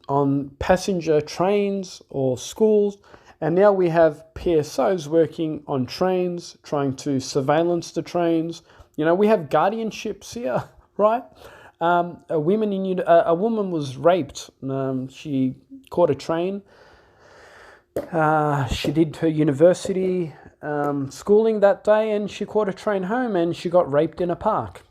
[SPEAKER 1] on passenger trains or schools. And now we have PSOs working on trains, trying to surveillance the trains. You know, we have guardianships here, right? A woman was raped. She caught a train. She did her university schooling that day, and she caught a train home, and she got raped in a park.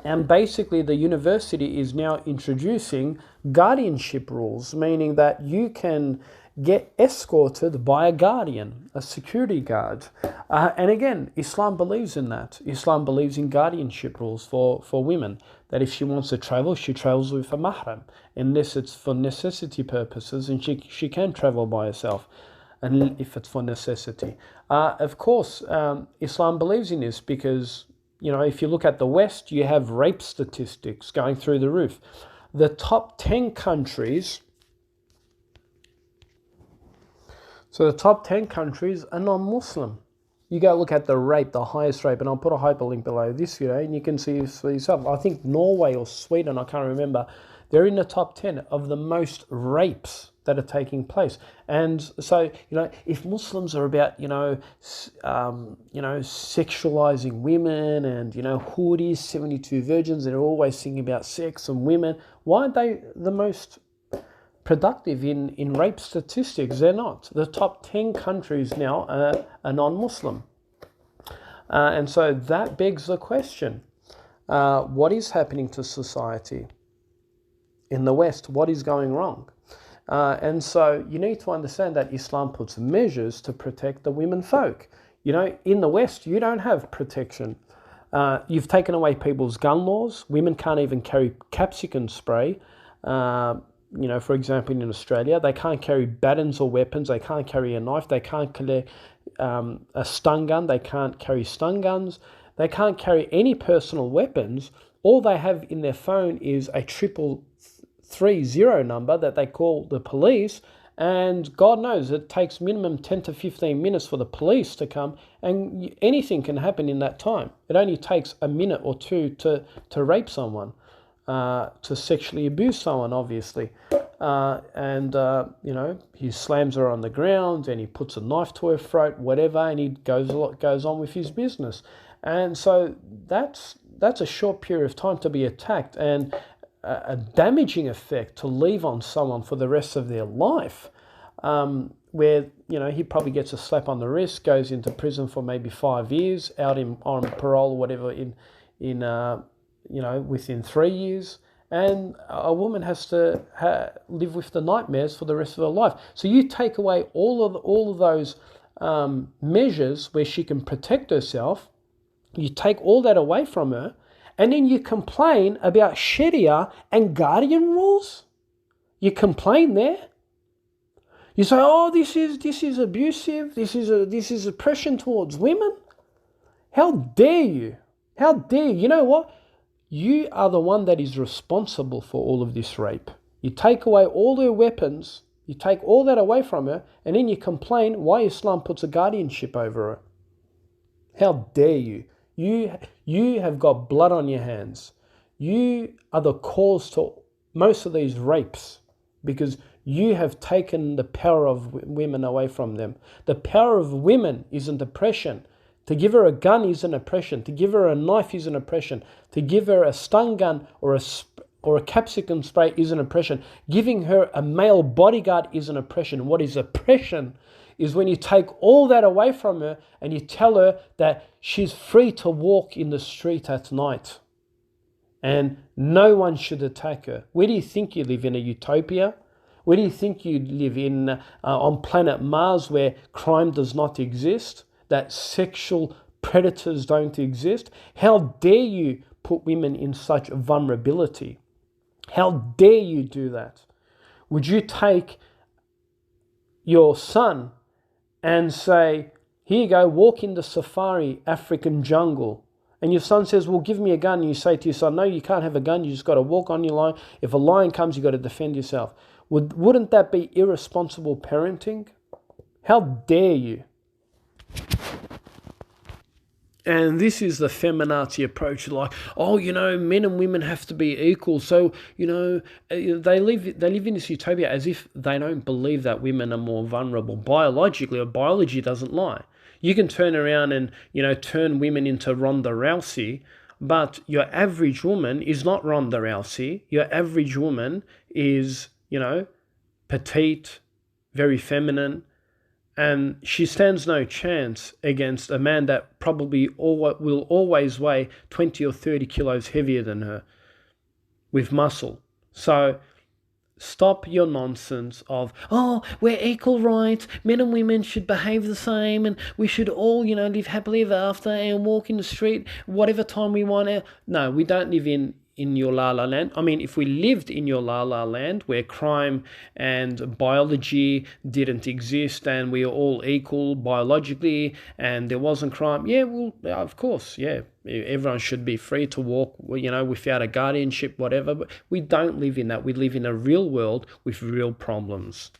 [SPEAKER 1] And basically the university is now introducing guardianship rules, meaning that you can get escorted by a guardian, a security guard. And again, Islam believes in that. Islam believes in guardianship rules for women, that if she wants to travel, she travels with a mahram, unless it's for necessity purposes, and she can travel by herself, and if it's for necessity. Of course, Islam believes in this because, you know, if you look at the West, you have rape statistics going through the roof. The top 10 countries, so the top 10 countries are non-Muslim. You go look at the rape, the highest rape, and I'll put a hyperlink below this video, and you can see for yourself. I think Norway or Sweden, I can't remember, they're in the top 10 of the most rapes that are taking place. And so, you know, if Muslims are about, sexualizing women and, you know, Houris, 72 virgins, they're always singing about sex and women, why aren't they the most productive in rape statistics? They're not. The top 10 countries now are non-Muslim. And so that begs the question, what is happening to society in the West? What is going wrong? And so you need to understand that Islam puts measures to protect the women folk. You know, in the West, you don't have protection. You've taken away people's gun laws. Women can't even carry capsicum spray. For example, in Australia, they can't carry batons or weapons. They can't carry a knife. They can't carry a stun gun. They can't carry stun guns. They can't carry any personal weapons. All they have in their phone is a 3330 number that they call the police. And God knows it takes minimum 10 to 15 minutes for the police to come, and anything can happen in that time. It only takes a minute or two to rape someone, to sexually abuse someone, obviously. He slams her on the ground and he puts a knife to her throat, whatever, and he goes on with his business. And so that's a short period of time to be attacked, and a damaging effect to leave on someone for the rest of their life, where he probably gets a slap on the wrist, goes into prison for maybe 5 years, out on parole or whatever within 3 years, and a woman has to live with the nightmares for the rest of her life. So you take away all of those measures where she can protect herself. You take all that away from her. And then you complain about Shariah and guardian rules? You complain there? You say, oh, this is abusive, this is oppression towards women? How dare you? How dare you? You know what? You are the one that is responsible for all of this rape. You take away all her weapons, you take all that away from her, and then you complain why Islam puts a guardianship over her. How dare you? You have got blood on your hands. You are the cause to most of these rapes because you have taken the power of women away from them. The power of women isn't oppression. To give her a gun isn't oppression. To give her a knife isn't oppression. To give her a stun gun or a capsicum spray isn't oppression. Giving her a male bodyguard isn't oppression. What is oppression is when you take all that away from her and you tell her that she's free to walk in the street at night and no one should attack her. Where do you think you live? In a utopia? Where do you think you live? On planet Mars, where crime does not exist, that sexual predators don't exist? How dare you put women in such vulnerability? How dare you do that? Would you take your son and say, here you go, walk in the safari African jungle, and your son says, well, give me a gun, and you say to your son, no, you can't have a gun, you just got to walk on your line. If a lion comes, you got to defend yourself. Wouldn't that be irresponsible parenting? How dare you? And this is the feminazi approach, like, oh, men and women have to be equal. So, they live in this utopia as if they don't believe that women are more vulnerable biologically, or biology doesn't lie. You can turn around and, turn women into Ronda Rousey, but your average woman is not Ronda Rousey. Your average woman is, petite, very feminine, and she stands no chance against a man that probably will always weigh 20 or 30 kilos heavier than her with muscle. So stop your nonsense of, oh, we're equal rights, men and women should behave the same, and we should all, live happily ever after and walk in the street whatever time we want. No, we don't live in your la-la land. I mean, if we lived in your la-la land where crime and biology didn't exist and we are all equal biologically and there wasn't crime, of course, everyone should be free to walk, without a guardianship, whatever. But we don't live in that. We live in a real world with real problems.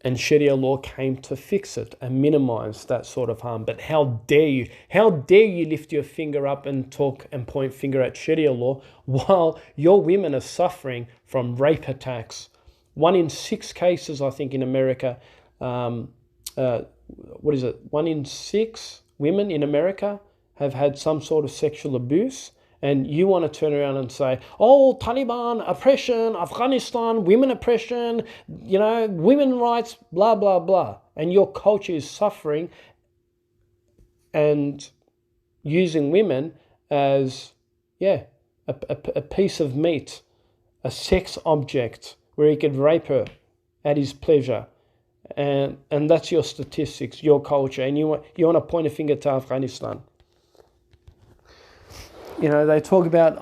[SPEAKER 1] And Sharia law came to fix it and minimize that sort of harm. But how dare you? How dare you lift your finger up and talk and point finger at Sharia law while your women are suffering from rape attacks? 1 in 6 cases, I think, in America. 1 in 6 women in America have had some sort of sexual abuse. And you want to turn around and say, oh, Taliban, oppression, Afghanistan, women oppression, women rights, blah, blah, blah. And your culture is suffering and using women as, a piece of meat, a sex object where he could rape her at his pleasure. And that's your statistics, your culture. And you want to point a finger to Afghanistan. They talk about,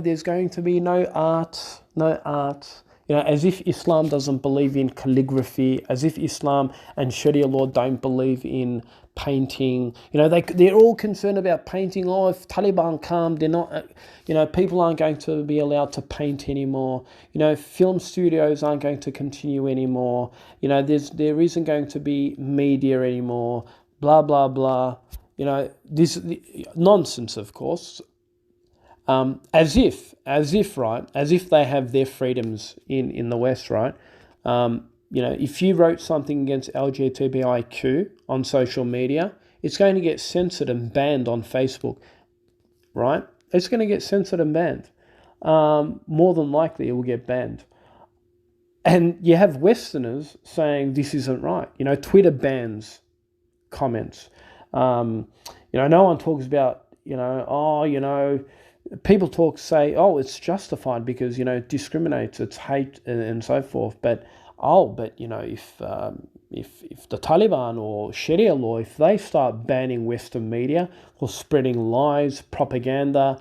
[SPEAKER 1] there's going to be no art, no art. As if Islam doesn't believe in calligraphy, as if Islam and Sharia law don't believe in painting. They're all concerned about painting. Oh, if Taliban come, they're not, people aren't going to be allowed to paint anymore. Film studios aren't going to continue anymore. There isn't going to be media anymore. Blah, blah, blah. This nonsense, of course. As if they have their freedoms in the West, right? If you wrote something against LGBTIQ on social media, it's going to get censored and banned on Facebook, right? It's going to get censored and banned. More than likely, it will get banned. And you have Westerners saying this isn't right. Twitter bans comments. No one talks about, people say, it's justified because, it discriminates, it's hate and so forth. But if the Taliban or Sharia law, if they start banning Western media or spreading lies, propaganda,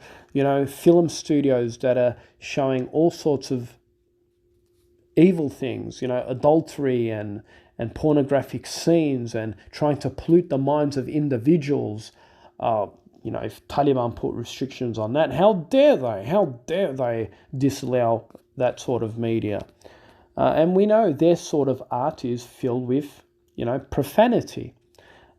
[SPEAKER 1] film studios that are showing all sorts of evil things, adultery and pornographic scenes and trying to pollute the minds of individuals, if Taliban put restrictions on that, how dare they disallow that sort of media? And we know their sort of art is filled with, profanity.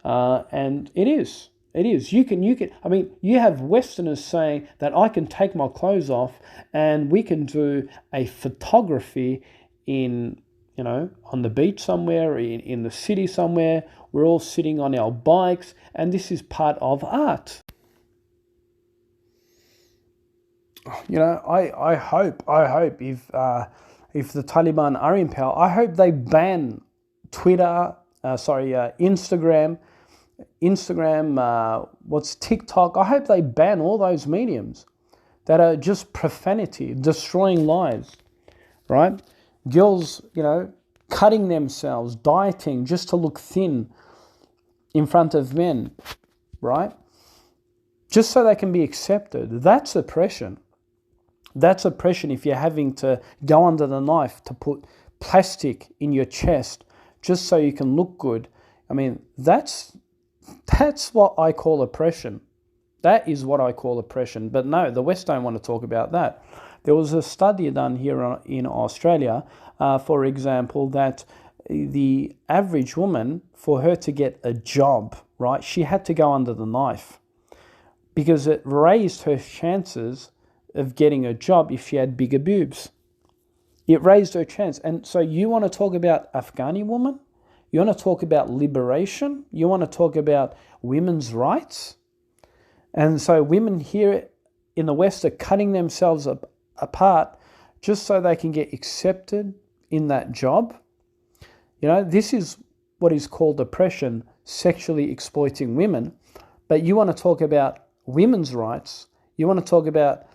[SPEAKER 1] And it is. You have Westerners saying that I can take my clothes off and we can do a photography on the beach somewhere, in the city somewhere. We're all sitting on our bikes and this is part of art. I hope if the Taliban are in power, I hope they ban Twitter, Instagram, what's TikTok. I hope they ban all those mediums that are just profanity, destroying lives, right? Girls, cutting themselves, dieting just to look thin in front of men, right? Just so they can be accepted. That's oppression. That's oppression if you're having to go under the knife to put plastic in your chest just so you can look good. That's what I call oppression. That is what I call oppression. But no, the West don't want to talk about that. There was a study done here in Australia, for example, that the average woman, for her to get a job, right, she had to go under the knife because it raised her chances of getting a job if she had bigger boobs. It raised her chance. And so you want to talk about Afghani woman? You want to talk about liberation? You want to talk about women's rights? And so women here in the West are cutting themselves apart just so they can get accepted in that job. This is what is called oppression, sexually exploiting women. But you want to talk about women's rights. You want to talk about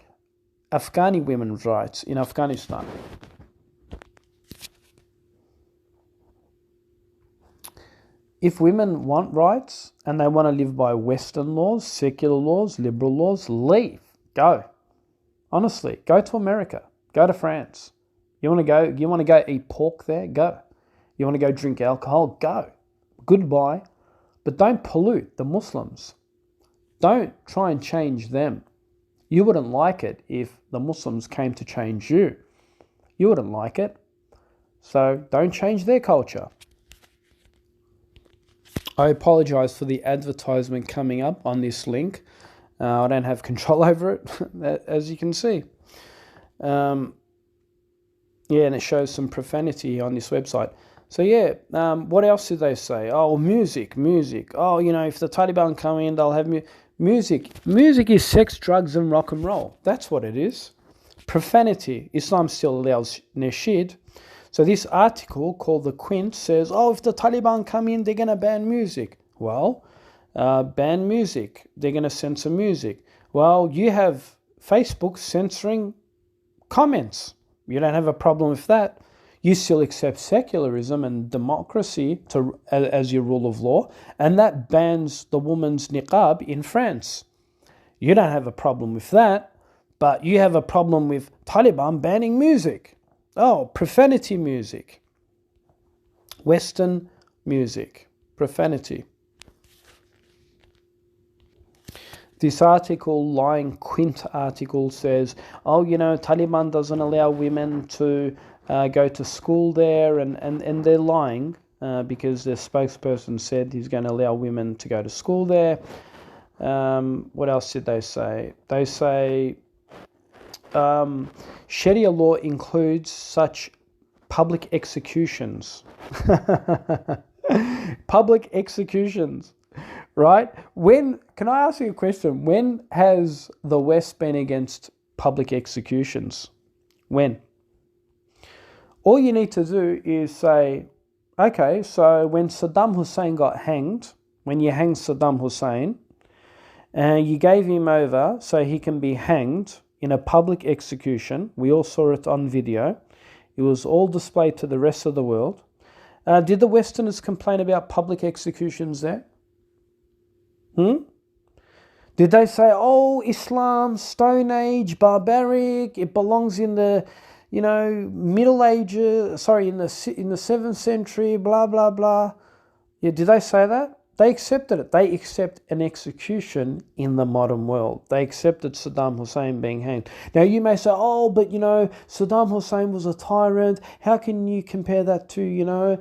[SPEAKER 1] Afghani women's rights in Afghanistan. If women want rights and they want to live by Western laws, secular laws, liberal laws, leave. Go. Honestly, go to America. Go to France. You want to go eat pork there? Go. You want to go drink alcohol? Go. Goodbye. But don't pollute the Muslims. Don't try and change them. You wouldn't like it if the Muslims came to change you. You wouldn't like it. So don't change their culture. I apologize for the advertisement coming up on this link. I don't have control over it, as you can see. And it shows some profanity on this website. So what else did they say? Oh, music. Oh, if the Taliban come in, they'll have music. Music is sex, drugs, and rock and roll. That's what it is. Profanity. Islam still allows nasheed. So this article called the Quint says, if the Taliban come in, they're going to ban music. Well, ban music. They're going to censor music. Well, you have Facebook censoring comments. You don't have a problem with that. You still accept secularism and democracy as your rule of law, and that bans the woman's niqab in France. You don't have a problem with that, but you have a problem with Taliban banning music. Oh, profanity music. Western music. Profanity. This article, lying Quint article, says, oh, Taliban doesn't allow women to go to school there, and they're lying because their spokesperson said he's going to allow women to go to school there. What else did they say? They say Sharia law includes such public executions. Public executions. Right? Can I ask you a question? When has the West been against public executions? When? All you need to do is say, okay, so when Saddam Hussein got hanged, when you hanged Saddam Hussein, and you gave him over so he can be hanged in a public execution, we all saw it on video, it was all displayed to the rest of the world. Did the Westerners complain about public executions there? Did they say, oh, Islam, Stone Age, barbaric, it belongs in the, Middle Ages, in the 7th century, blah, blah, blah. Yeah, did they say that? They accepted it. They accept an execution in the modern world. They accepted Saddam Hussein being hanged. Now, you may say, oh, but, Saddam Hussein was a tyrant. How can you compare that to,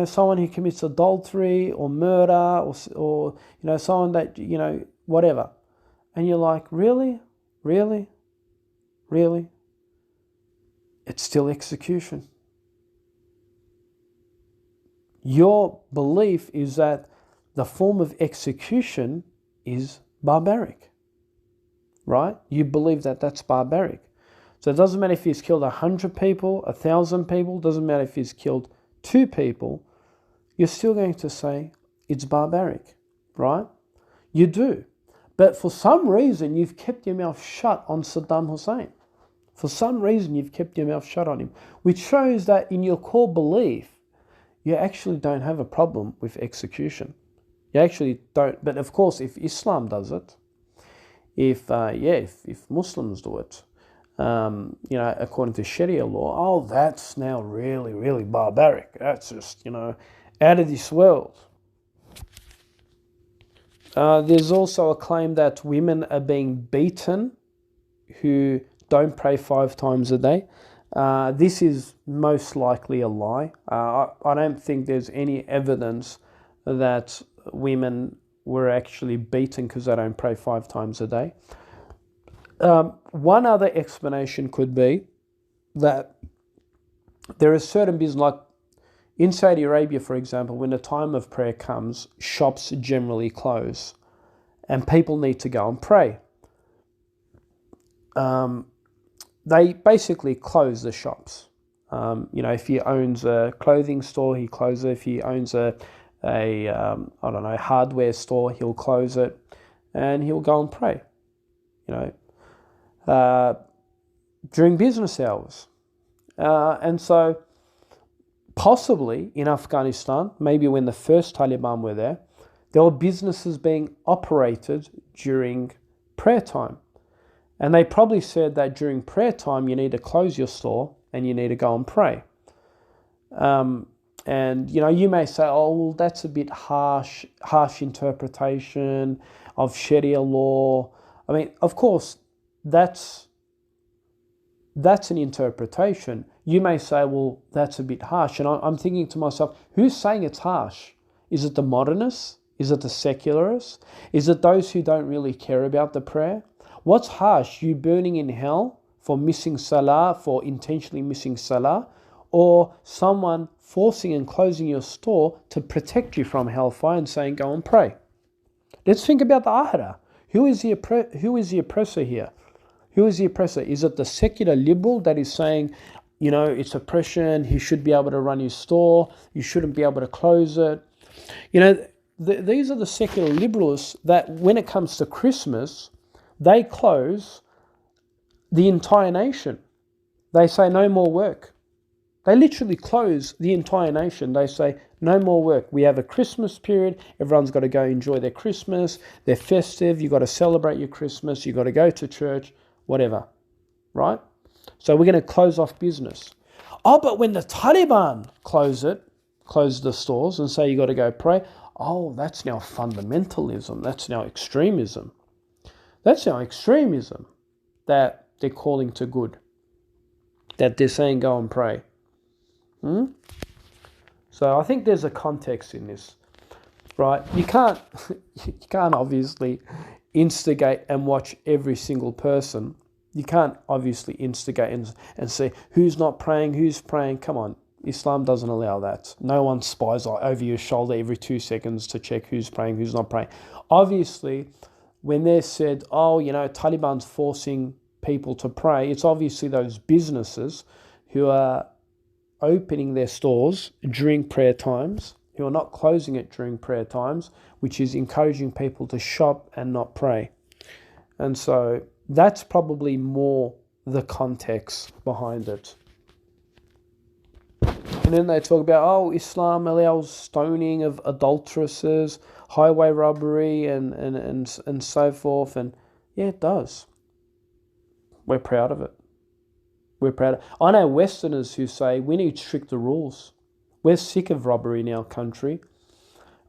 [SPEAKER 1] someone who commits adultery or murder or someone that, whatever. And you're like, really? Really? Really? It's still execution. Your belief is that the form of execution is barbaric, right? You believe that that's barbaric. So it doesn't matter if he's killed 100 people, 1,000 people, doesn't matter if he's killed 2 people, you're still going to say it's barbaric, right? You do. But for some reason, you've kept your mouth shut on Saddam Hussein. For some reason, you've kept your mouth shut on him, which shows that in your core belief, you actually don't have a problem with execution. You actually don't. But of course, if Islam does it, if Muslims do it, according to Sharia law, oh, that's now really, really barbaric. That's just, out of this world. There's also a claim that women are being beaten who don't pray 5 times a day. This is most likely a lie. I don't think there's any evidence that women were actually beaten because they don't pray 5 times a day. One other explanation could be that there are certain business, like in Saudi Arabia, for example, when the time of prayer comes, shops generally close and people need to go and pray. They basically close the shops. If he owns a clothing store, he closes it. If he owns a hardware store, he'll close it, and he'll go and pray. During business hours, and so possibly in Afghanistan, maybe when the first Taliban were there were businesses being operated during prayer time. And they probably said that during prayer time, you need to close your store and you need to go and pray. And, you may say, oh, well, that's a bit harsh interpretation of Sharia law. I mean, of course, that's an interpretation. You may say, well, that's a bit harsh. And I'm thinking to myself, who's saying it's harsh? Is it the modernists? Is it the secularists? Is it those who don't really care about the prayer? What's harsh? You burning in hell for missing salah, for intentionally missing salah, or someone forcing and closing your store to protect you from hellfire and saying, go and pray? Let's think about the akhirah. Who is the oppressor here? Who is the oppressor? Is it the secular liberal that is saying, it's oppression, he should be able to run his store, you shouldn't be able to close it? These are the secular liberals that when it comes to Christmas, they close the entire nation. They say no more work. They literally close the entire nation. They say, no more work. We have a Christmas period. Everyone's got to go enjoy their Christmas. They're festive. You've got to celebrate your Christmas. You've got to go to church, whatever, right? So we're going to close off business. Oh, but when the Taliban close the stores and say you got to go pray, oh, that's now fundamentalism. That's now extremism. That's now extremism that they're calling to good, that they're saying go and pray. So I think there's a context in this, right? You can't obviously instigate and watch every single person. You can't obviously instigate and see who's not praying, who's praying. Come on, Islam doesn't allow that. No one spies over your shoulder every 2 seconds to check who's praying, who's not praying. Obviously, when they said, oh, Taliban's forcing people to pray, it's obviously those businesses who are opening their stores during prayer times, who are not closing it during prayer times, which is encouraging people to shop and not pray. And so that's probably more the context behind it. And then they talk about, oh, Islam allows stoning of adulteresses, highway robbery, and so forth. And yeah, it does. We're proud of it. We're proud. I know Westerners who say we need stricter rules. We're sick of robbery in our country.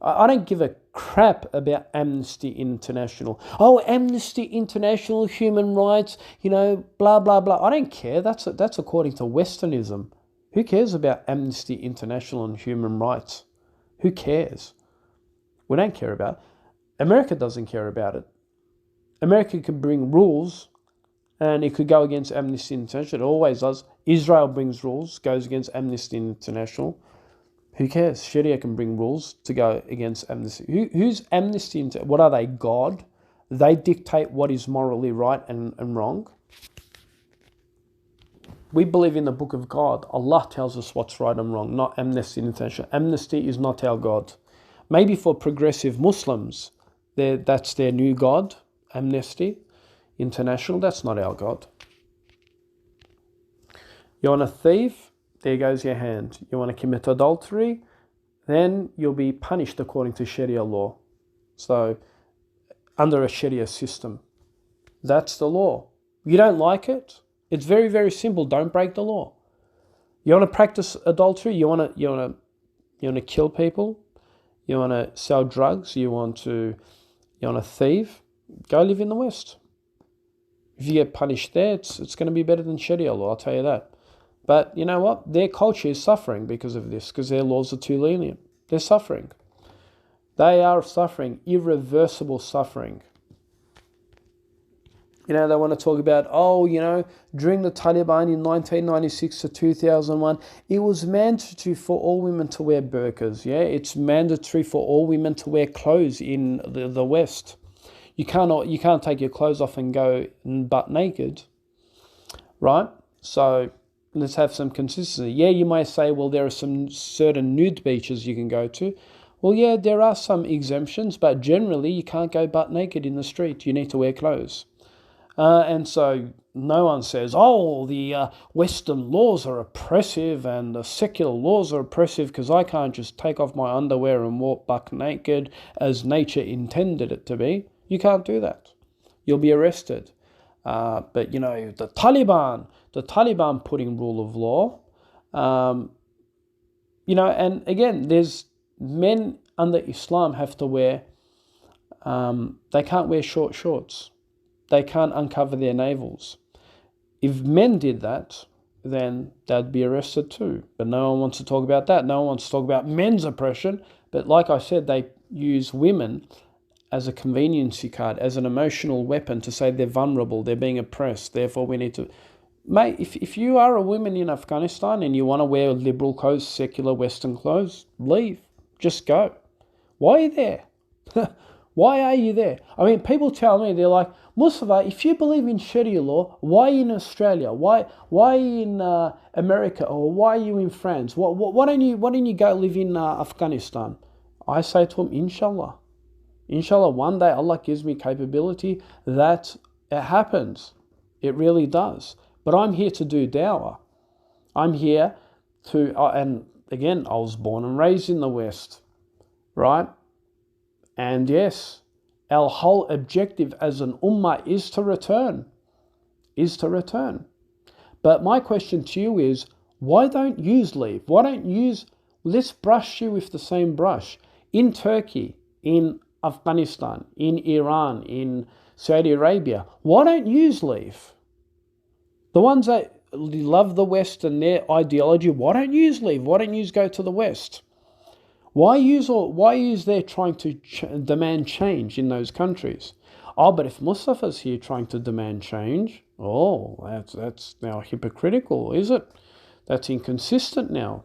[SPEAKER 1] I don't give a crap about Amnesty International. Oh, Amnesty International, human rights, blah, blah, blah. I don't care. That's according to Westernism. Who cares about Amnesty International and human rights? Who cares? We don't care about it. America doesn't care about it. America could bring rules and it could go against Amnesty International. It always does. Israel brings rules, goes against Amnesty International. Who cares? Shariah can bring rules to go against Amnesty. Who's Amnesty? What are they, God? They dictate what is morally right and wrong. We believe in the book of God. Allah tells us what's right and wrong, not Amnesty International. Amnesty is not our God. Maybe for progressive Muslims, that's their new God, Amnesty International. That's not our God. You want a thief? There goes your hand. You want to commit adultery? Then you'll be punished according to Sharia law. So, under a Sharia system. That's the law. You don't like it? It's very, very simple. Don't break the law. You want to practice adultery? You want to kill people? You want to sell drugs? You want to thieve? Go live in the West. If you get punished there, it's going to be better than Sharia law, I'll tell you that. But you know what? Their culture is suffering because of this, because their laws are too lenient. They're suffering. They are suffering, irreversible suffering. They want to talk about, during the Taliban in 1996 to 2001, it was mandatory for all women to wear burqas. Yeah, it's mandatory for all women to wear clothes in the West. You can't take your clothes off and go butt naked, right? So let's have some consistency. Yeah, you may say, well, there are some certain nude beaches you can go to. Well, yeah, there are some exemptions, but generally you can't go butt naked in the street. You need to wear clothes. And so no one says, oh, the Western laws are oppressive and the secular laws are oppressive because I can't just take off my underwear and walk buck naked as nature intended it to be. You can't do that. You'll be arrested. But, the Taliban putting rule of law, and again, there's men under Islam have to wear, they can't wear short shorts. They can't uncover their navels. If men did that, then they'd be arrested too. But no one wants to talk about that. No one wants to talk about men's oppression. But like I said, they use women as a conveniency card, as an emotional weapon to say they're vulnerable, they're being oppressed, therefore we need to... Mate, if you are a woman in Afghanistan and you want to wear liberal clothes, secular Western clothes, leave. Just go. Why are you there? Why are you there? I mean, people tell me, they're like, Mustafa, if you believe in Sharia law, why are you in Australia? Why are you in America? Or why are you in France? Why don't you go live in Afghanistan? I say to them, inshallah. Inshallah, one day Allah gives me capability that it happens. It really does. But I'm here to do dawah. I'm here and again, I was born and raised in the West, right? And yes, our whole objective as an ummah is to return. But my question to you is, why don't you leave? Let's brush you with the same brush. In Turkey, in Afghanistan, in Iran, in Saudi Arabia, why don't you leave? The ones that love the West and their ideology, why don't you leave? Why don't you go to the West? Why is there trying to demand change in those countries? Oh, but if Mustafa's here trying to demand change, that's now hypocritical, is it? That's inconsistent now.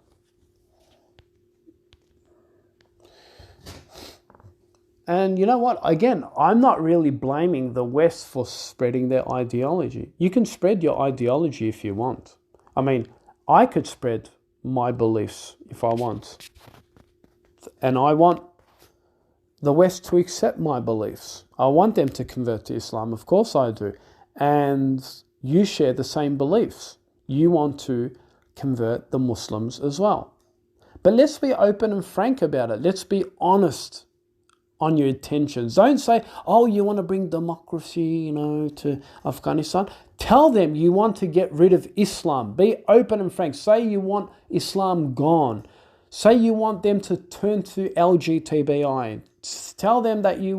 [SPEAKER 1] And you know what? Again, I'm not really blaming the West for spreading their ideology. You can spread your ideology if you want. I mean, I could spread my beliefs if I want. And I want the West to accept my beliefs. I want them to convert to Islam. Of course I do. And you share the same beliefs. You want to convert the Muslims as well. But let's be open and frank about it. Let's be honest on your intentions. Don't say, oh, you want to bring democracy, to Afghanistan. Tell them you want to get rid of Islam. Be open and frank. Say you want Islam gone. Say you want them to turn to LGBTIQ. Tell them that you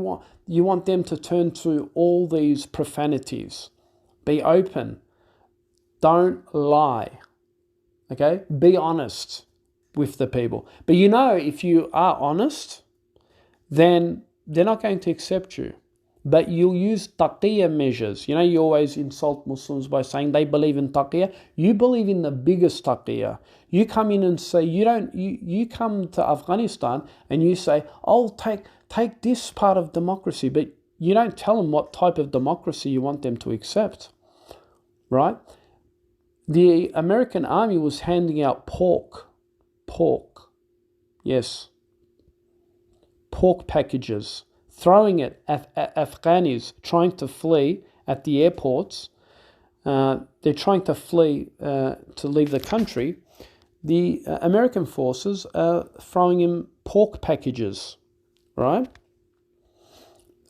[SPEAKER 1] want them to turn to all these profanities. Be open. Don't lie. Okay? Be honest with the people. But if you are honest, then they're not going to accept you. But you'll use taqiyya measures. You always insult Muslims by saying they believe in taqiyya. You believe in the biggest taqiyya. You come in and say, you come to Afghanistan and you say, oh, take this part of democracy, but you don't tell them what type of democracy you want them to accept, right? The American army was handing out pork, yes, pork packages, throwing it at Afghanis trying to flee at the airports. They're trying to flee to leave the country. The American forces are throwing in pork packages, right?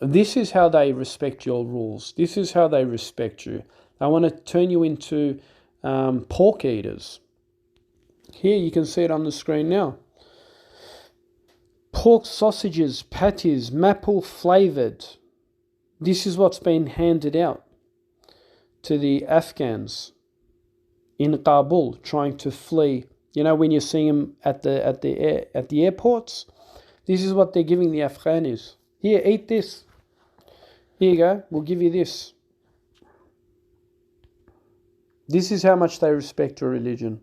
[SPEAKER 1] This is how they respect your rules. This is how they respect you. They want to turn you into pork eaters. Here you can see it on the screen now. Pork sausages, patties, maple flavoured. This is what's been handed out to the Afghans in Kabul trying to flee. When you see them at the airports, this is what they're giving the Afghanis. Here, eat this. Here you go. We'll give you this. This is how much they respect your religion.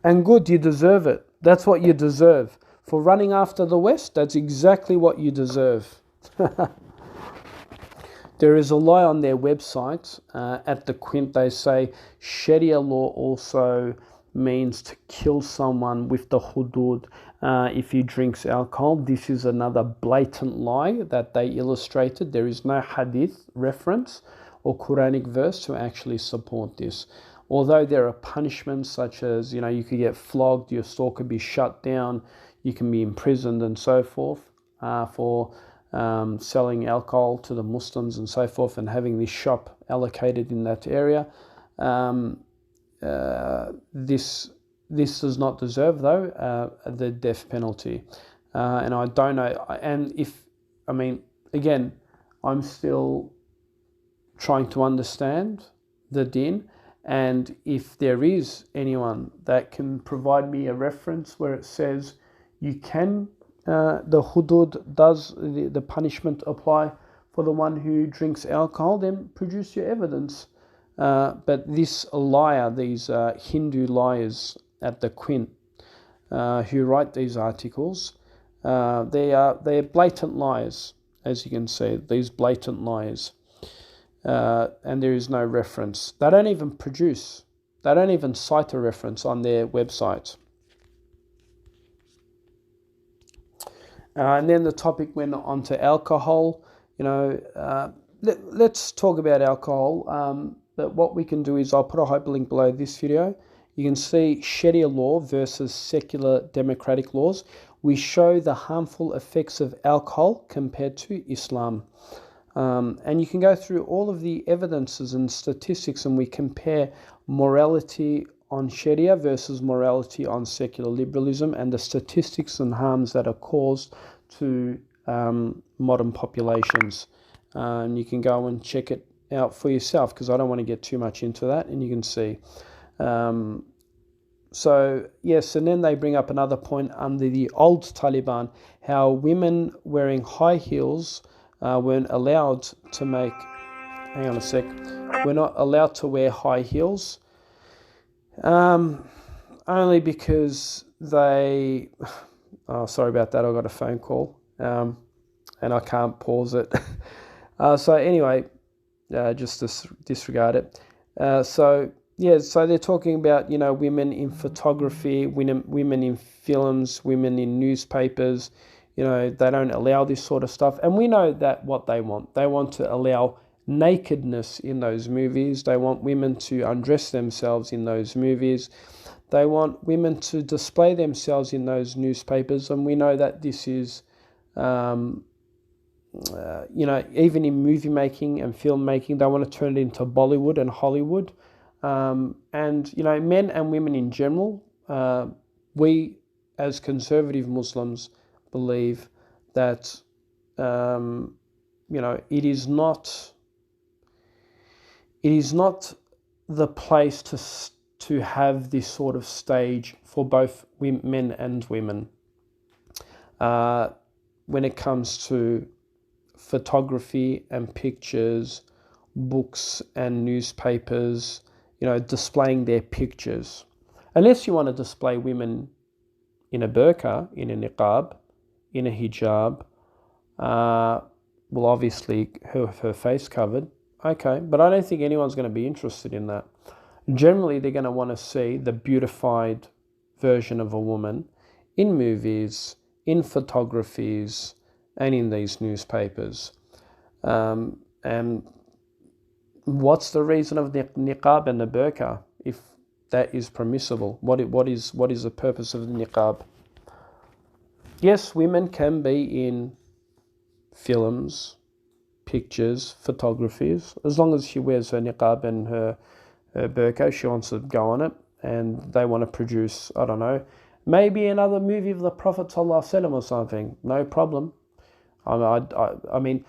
[SPEAKER 1] And good, you deserve it. That's what you deserve. For running after the West, that's exactly what you deserve. There is a lie on their website. At the Quint, they say Sharia law also means to kill someone with the hudud if he drinks alcohol. This is another blatant lie that they illustrated. There is no hadith reference or Quranic verse to actually support this. Although there are punishments such as, you could get flogged, your store could be shut down, you can be imprisoned and so forth for selling alcohol to the Muslims and so forth, and having this shop allocated in that area. This does not deserve, though, the death penalty. And I don't know. And again, I'm still trying to understand the din. And if there is anyone that can provide me a reference where it says you can, the hudud does, the punishment apply for the one who drinks alcohol, then produce your evidence. But this liar, these Hindu liars at the Quint, who write these articles, they're blatant liars, as you can see, these blatant liars. And there is no reference. They don't even cite a reference on their website. And then the topic went on to alcohol. Let's talk about alcohol. But what we can do is I'll put a hyperlink below this video. You can see Sharia law versus secular democratic laws. We show the harmful effects of alcohol compared to Islam. And you can go through all of the evidences and statistics, and we compare morality on Sharia versus morality on secular liberalism and the statistics and harms that are caused to modern populations. And you can go and check it out for yourself, because I don't want to get too much into that, and you can see. So yes, and then they bring up another point under the old Taliban, how women wearing high heels weren't allowed to make, hang on a sec, we're not allowed to wear high heels, only because they, oh, sorry about that, I got a phone call, and I can't pause it. So anyway, just disregard it. So they're talking about, women in photography, women in films, women in newspapers. They don't allow this sort of stuff. And we know that what they want to allow nakedness in those movies. They want women to undress themselves in those movies. They want women to display themselves in those newspapers. And we know that this is, even in movie making and film making, they want to turn it into Bollywood and Hollywood. And men and women in general, we as conservative Muslims believe that, it is not the place to have this sort of stage for both men and women. When it comes to photography and pictures, books and newspapers, displaying their pictures. Unless you want to display women in a burqa, in a niqab, in a hijab, obviously her face covered, okay, but I don't think anyone's going to be interested in that. Generally, they're going to want to see the beautified version of a woman in movies, in photographies, and in these newspapers. And what's the reason of the niqab and the burqa if that is permissible? What is the purpose of the niqab? Yes, women can be in films, pictures, photographies, as long as she wears her niqab and her burqa, she wants to go on it, and they want to produce, I don't know, maybe another movie of the Prophet ﷺ or something. No problem. I mean,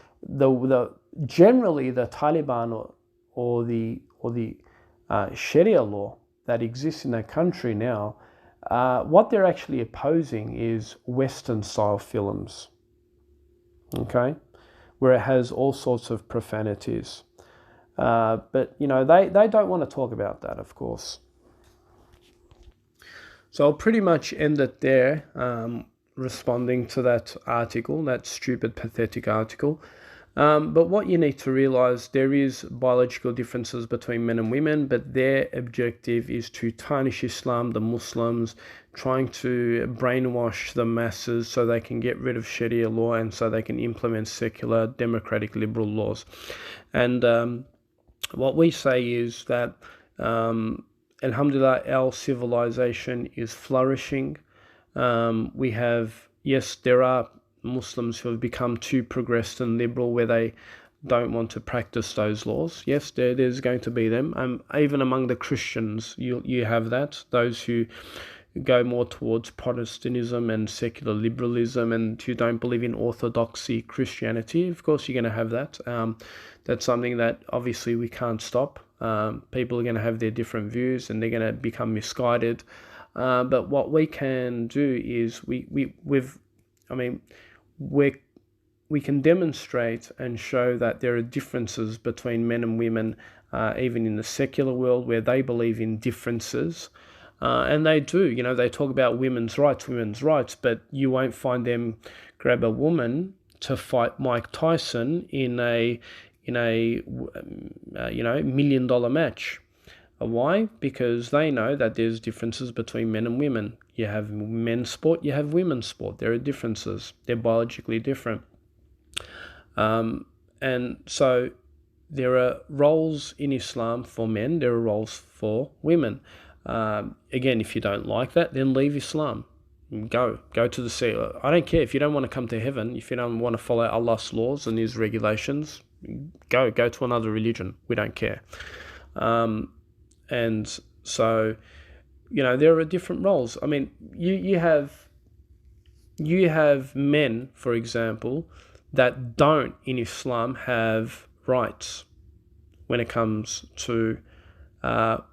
[SPEAKER 1] generally the Taliban or the Sharia law that exists in their country now, what they're actually opposing is Western style films, okay, where it has all sorts of profanities. But they don't want to talk about that, of course. So I'll pretty much end it there, responding to that article, that stupid, pathetic article. But what you need to realize, there is biological differences between men and women, but their objective is to tarnish Islam, the Muslims, trying to brainwash the masses so they can get rid of Sharia law and so they can implement secular, democratic, liberal laws. And what we say is that, alhamdulillah, our civilization is flourishing. We have, yes, there are Muslims who have become too progressed and liberal where they don't want to practice those laws. Yes, there's going to be them. Even among the Christians, you have that. Those who go more towards Protestantism and secular liberalism and who don't believe in orthodoxy Christianity. Of course, you're going to have that. That's something that obviously we can't stop. People are going to have their different views and they're going to become misguided. But what we can do is we can demonstrate and show that there are differences between men and women, even in the secular world where they believe in differences. And they do, they talk about women's rights, but you won't find them grab a woman to fight Mike Tyson in a $1 million match. Why? Because they know that there's differences between men and women. You have men's sport, you have women's sport. There are differences. They're biologically different. And so there are roles in Islam for men, there are roles for women. Again, if you don't like that, then leave Islam. Go to the sea. I don't care if you don't want to come to heaven, if you don't want to follow Allah's laws and His regulations, go to another religion. We don't care. And so, there are different roles. I mean, you have men, for example, that don't in Islam have rights when it comes to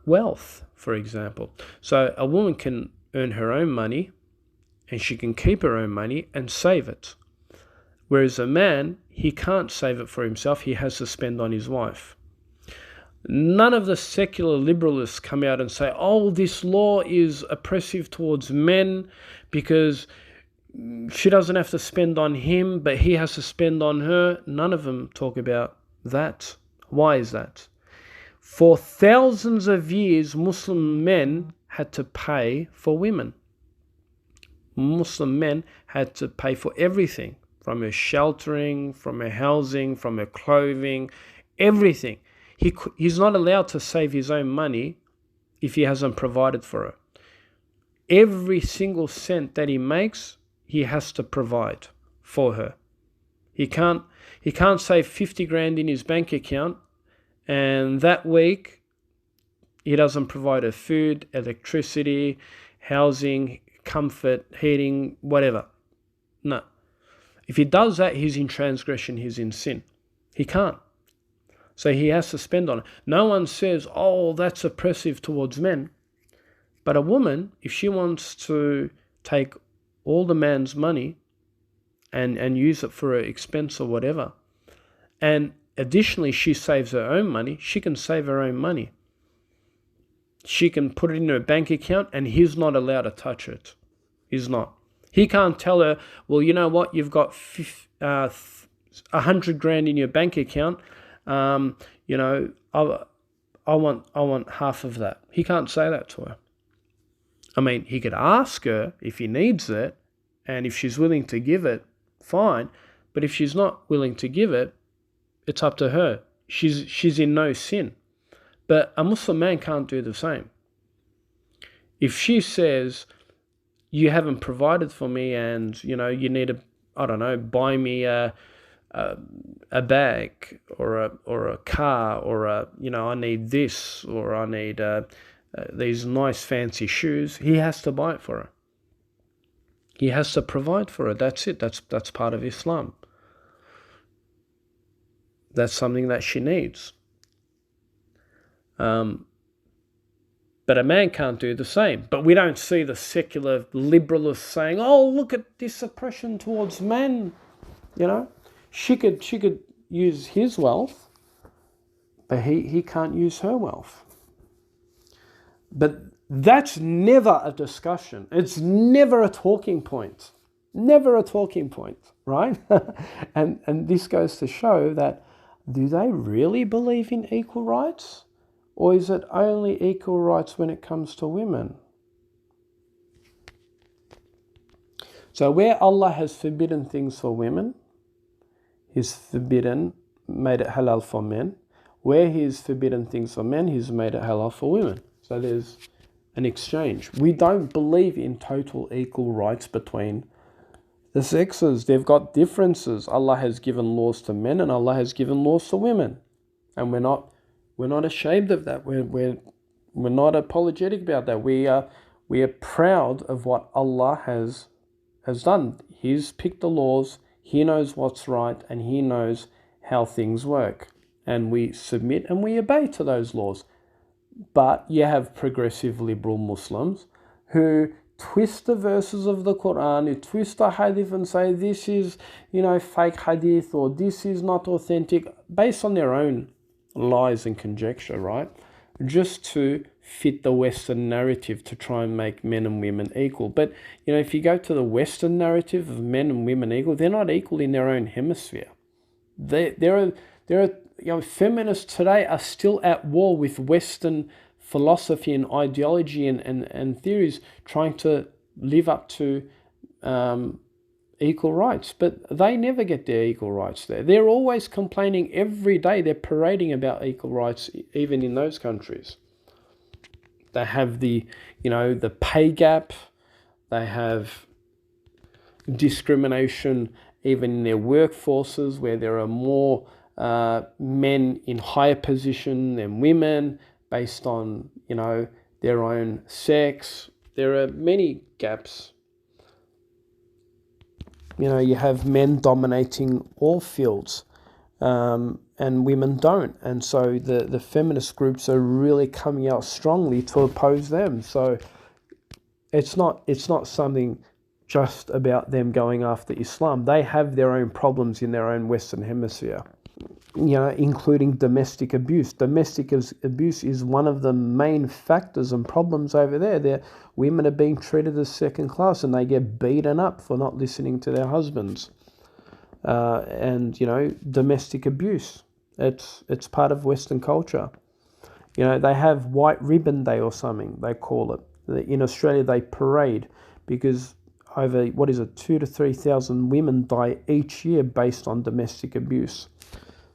[SPEAKER 1] wealth, for example. So a woman can earn her own money and she can keep her own money and save it. Whereas a man, he can't save it for himself. He has to spend on his wife. None of the secular liberalists come out and say, oh, this law is oppressive towards men because she doesn't have to spend on him, but he has to spend on her. None of them talk about that. Why is that? For thousands of years, Muslim men had to pay for women. Muslim men had to pay for everything, from her sheltering, from her housing, from her clothing, everything. He's not allowed to save his own money if he hasn't provided for her. Every single cent that he makes, he has to provide for her. He can't save 50 grand in his bank account and that week he doesn't provide her food, electricity, housing, comfort, heating, whatever. No. If he does that, he's in transgression, he's in sin. He can't. So he has to spend on it. No one says, oh, that's oppressive towards men. But a woman, if she wants to take all the man's money and use it for her expense or whatever, and additionally she saves her own money, she can save her own money. She can put it in her bank account and he's not allowed to touch it. He's not. He can't tell her, well, you know what, you've got 100 grand in your bank account. I want half of that. He can't say that to her. I mean, he could ask her if he needs it, and if she's willing to give it, fine. But if she's not willing to give it, it's up to her. She's in no sin. But a Muslim man can't do the same. If she says, you haven't provided for me and, you need to, buy me a bag or a car or I need this or I need these nice fancy shoes, he has to buy it for her. He has to provide for her. That's it. That's part of Islam. That's something that she needs. But a man can't do the same. But we don't see the secular liberalists saying, oh, look at this oppression towards men. She could use his wealth, but he can't use her wealth. But that's never a discussion. It's never a talking point. Never a talking point, right? and this goes to show that, do they really believe in equal rights? Or is it only equal rights when it comes to women? So where Allah has forbidden things for women, He's made it halal for men. Where He's forbidden things for men, He's made it halal for women. So there's an exchange. We don't believe in total equal rights between the sexes. They've got differences. Allah has given laws to men and Allah has given laws to women. And we're not ashamed of that. We're not apologetic about that. We are proud of what Allah has done. He's picked the laws. He knows what's right and He knows how things work. And we submit and we obey to those laws. But you have progressive liberal Muslims who twist the verses of the Quran, who twist the hadith and say this is, fake hadith or this is not authentic, based on their own lies and conjecture, right? Just to fit the Western narrative to try and make men and women equal. But, if you go to the Western narrative of men and women equal, they're not equal in their own hemisphere. There are feminists today are still at war with Western philosophy and ideology and theories, trying to live up to equal rights. But they never get their equal rights there. They're always complaining every day. They're parading about equal rights, even in those countries. They have the pay gap. They have discrimination even in their workforces, where there are more men in higher position than women based on, their own sex. There are many gaps. You have men dominating all fields, and women don't. And so the feminist groups are really coming out strongly to oppose them. So it's not something just about them going after Islam. They have their own problems in their own Western Hemisphere, including domestic abuse. Domestic abuse is one of the main factors and problems over there. Women are being treated as second class, and they get beaten up for not listening to their husbands. And domestic abuse. It's part of Western culture. They have White Ribbon Day or something, they call it. In Australia, they parade because over 2,000 to 3,000 women die each year based on domestic abuse.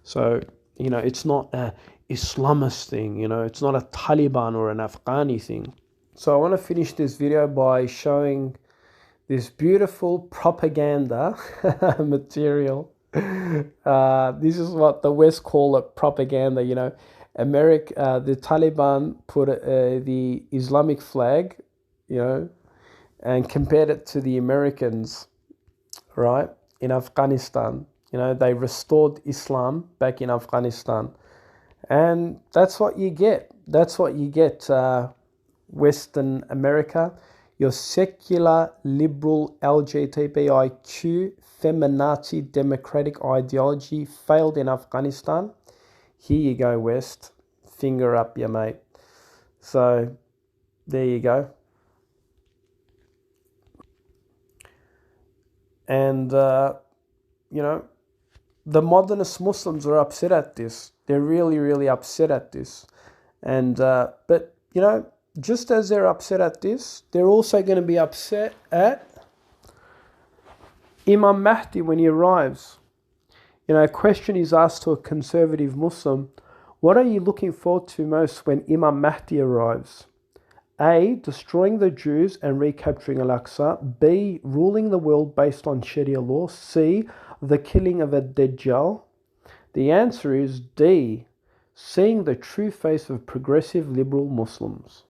[SPEAKER 1] So, it's not a Islamist thing, it's not a Taliban or an Afghani thing. So I want to finish this video by showing this beautiful propaganda material. This is what the West call it, propaganda. The Taliban put the Islamic flag, and compared it to the Americans, right, in Afghanistan. They restored Islam back in Afghanistan. And that's what you get. Western America. Your secular, liberal, LGBTIQ, feminazi, democratic ideology failed in Afghanistan. Here you go, West. Finger up, ya mate. So, there you go. And, the modernist Muslims are upset at this. They're really, really upset at this. And, but, just as they're upset at this, they're also going to be upset at Imam Mahdi when he arrives. A question is asked to a conservative Muslim, what are you looking forward to most when Imam Mahdi arrives? A, destroying the Jews and recapturing Al-Aqsa. B, ruling the world based on Sharia law. C, the killing of a Dajjal. The answer is D, seeing the true face of progressive liberal Muslims.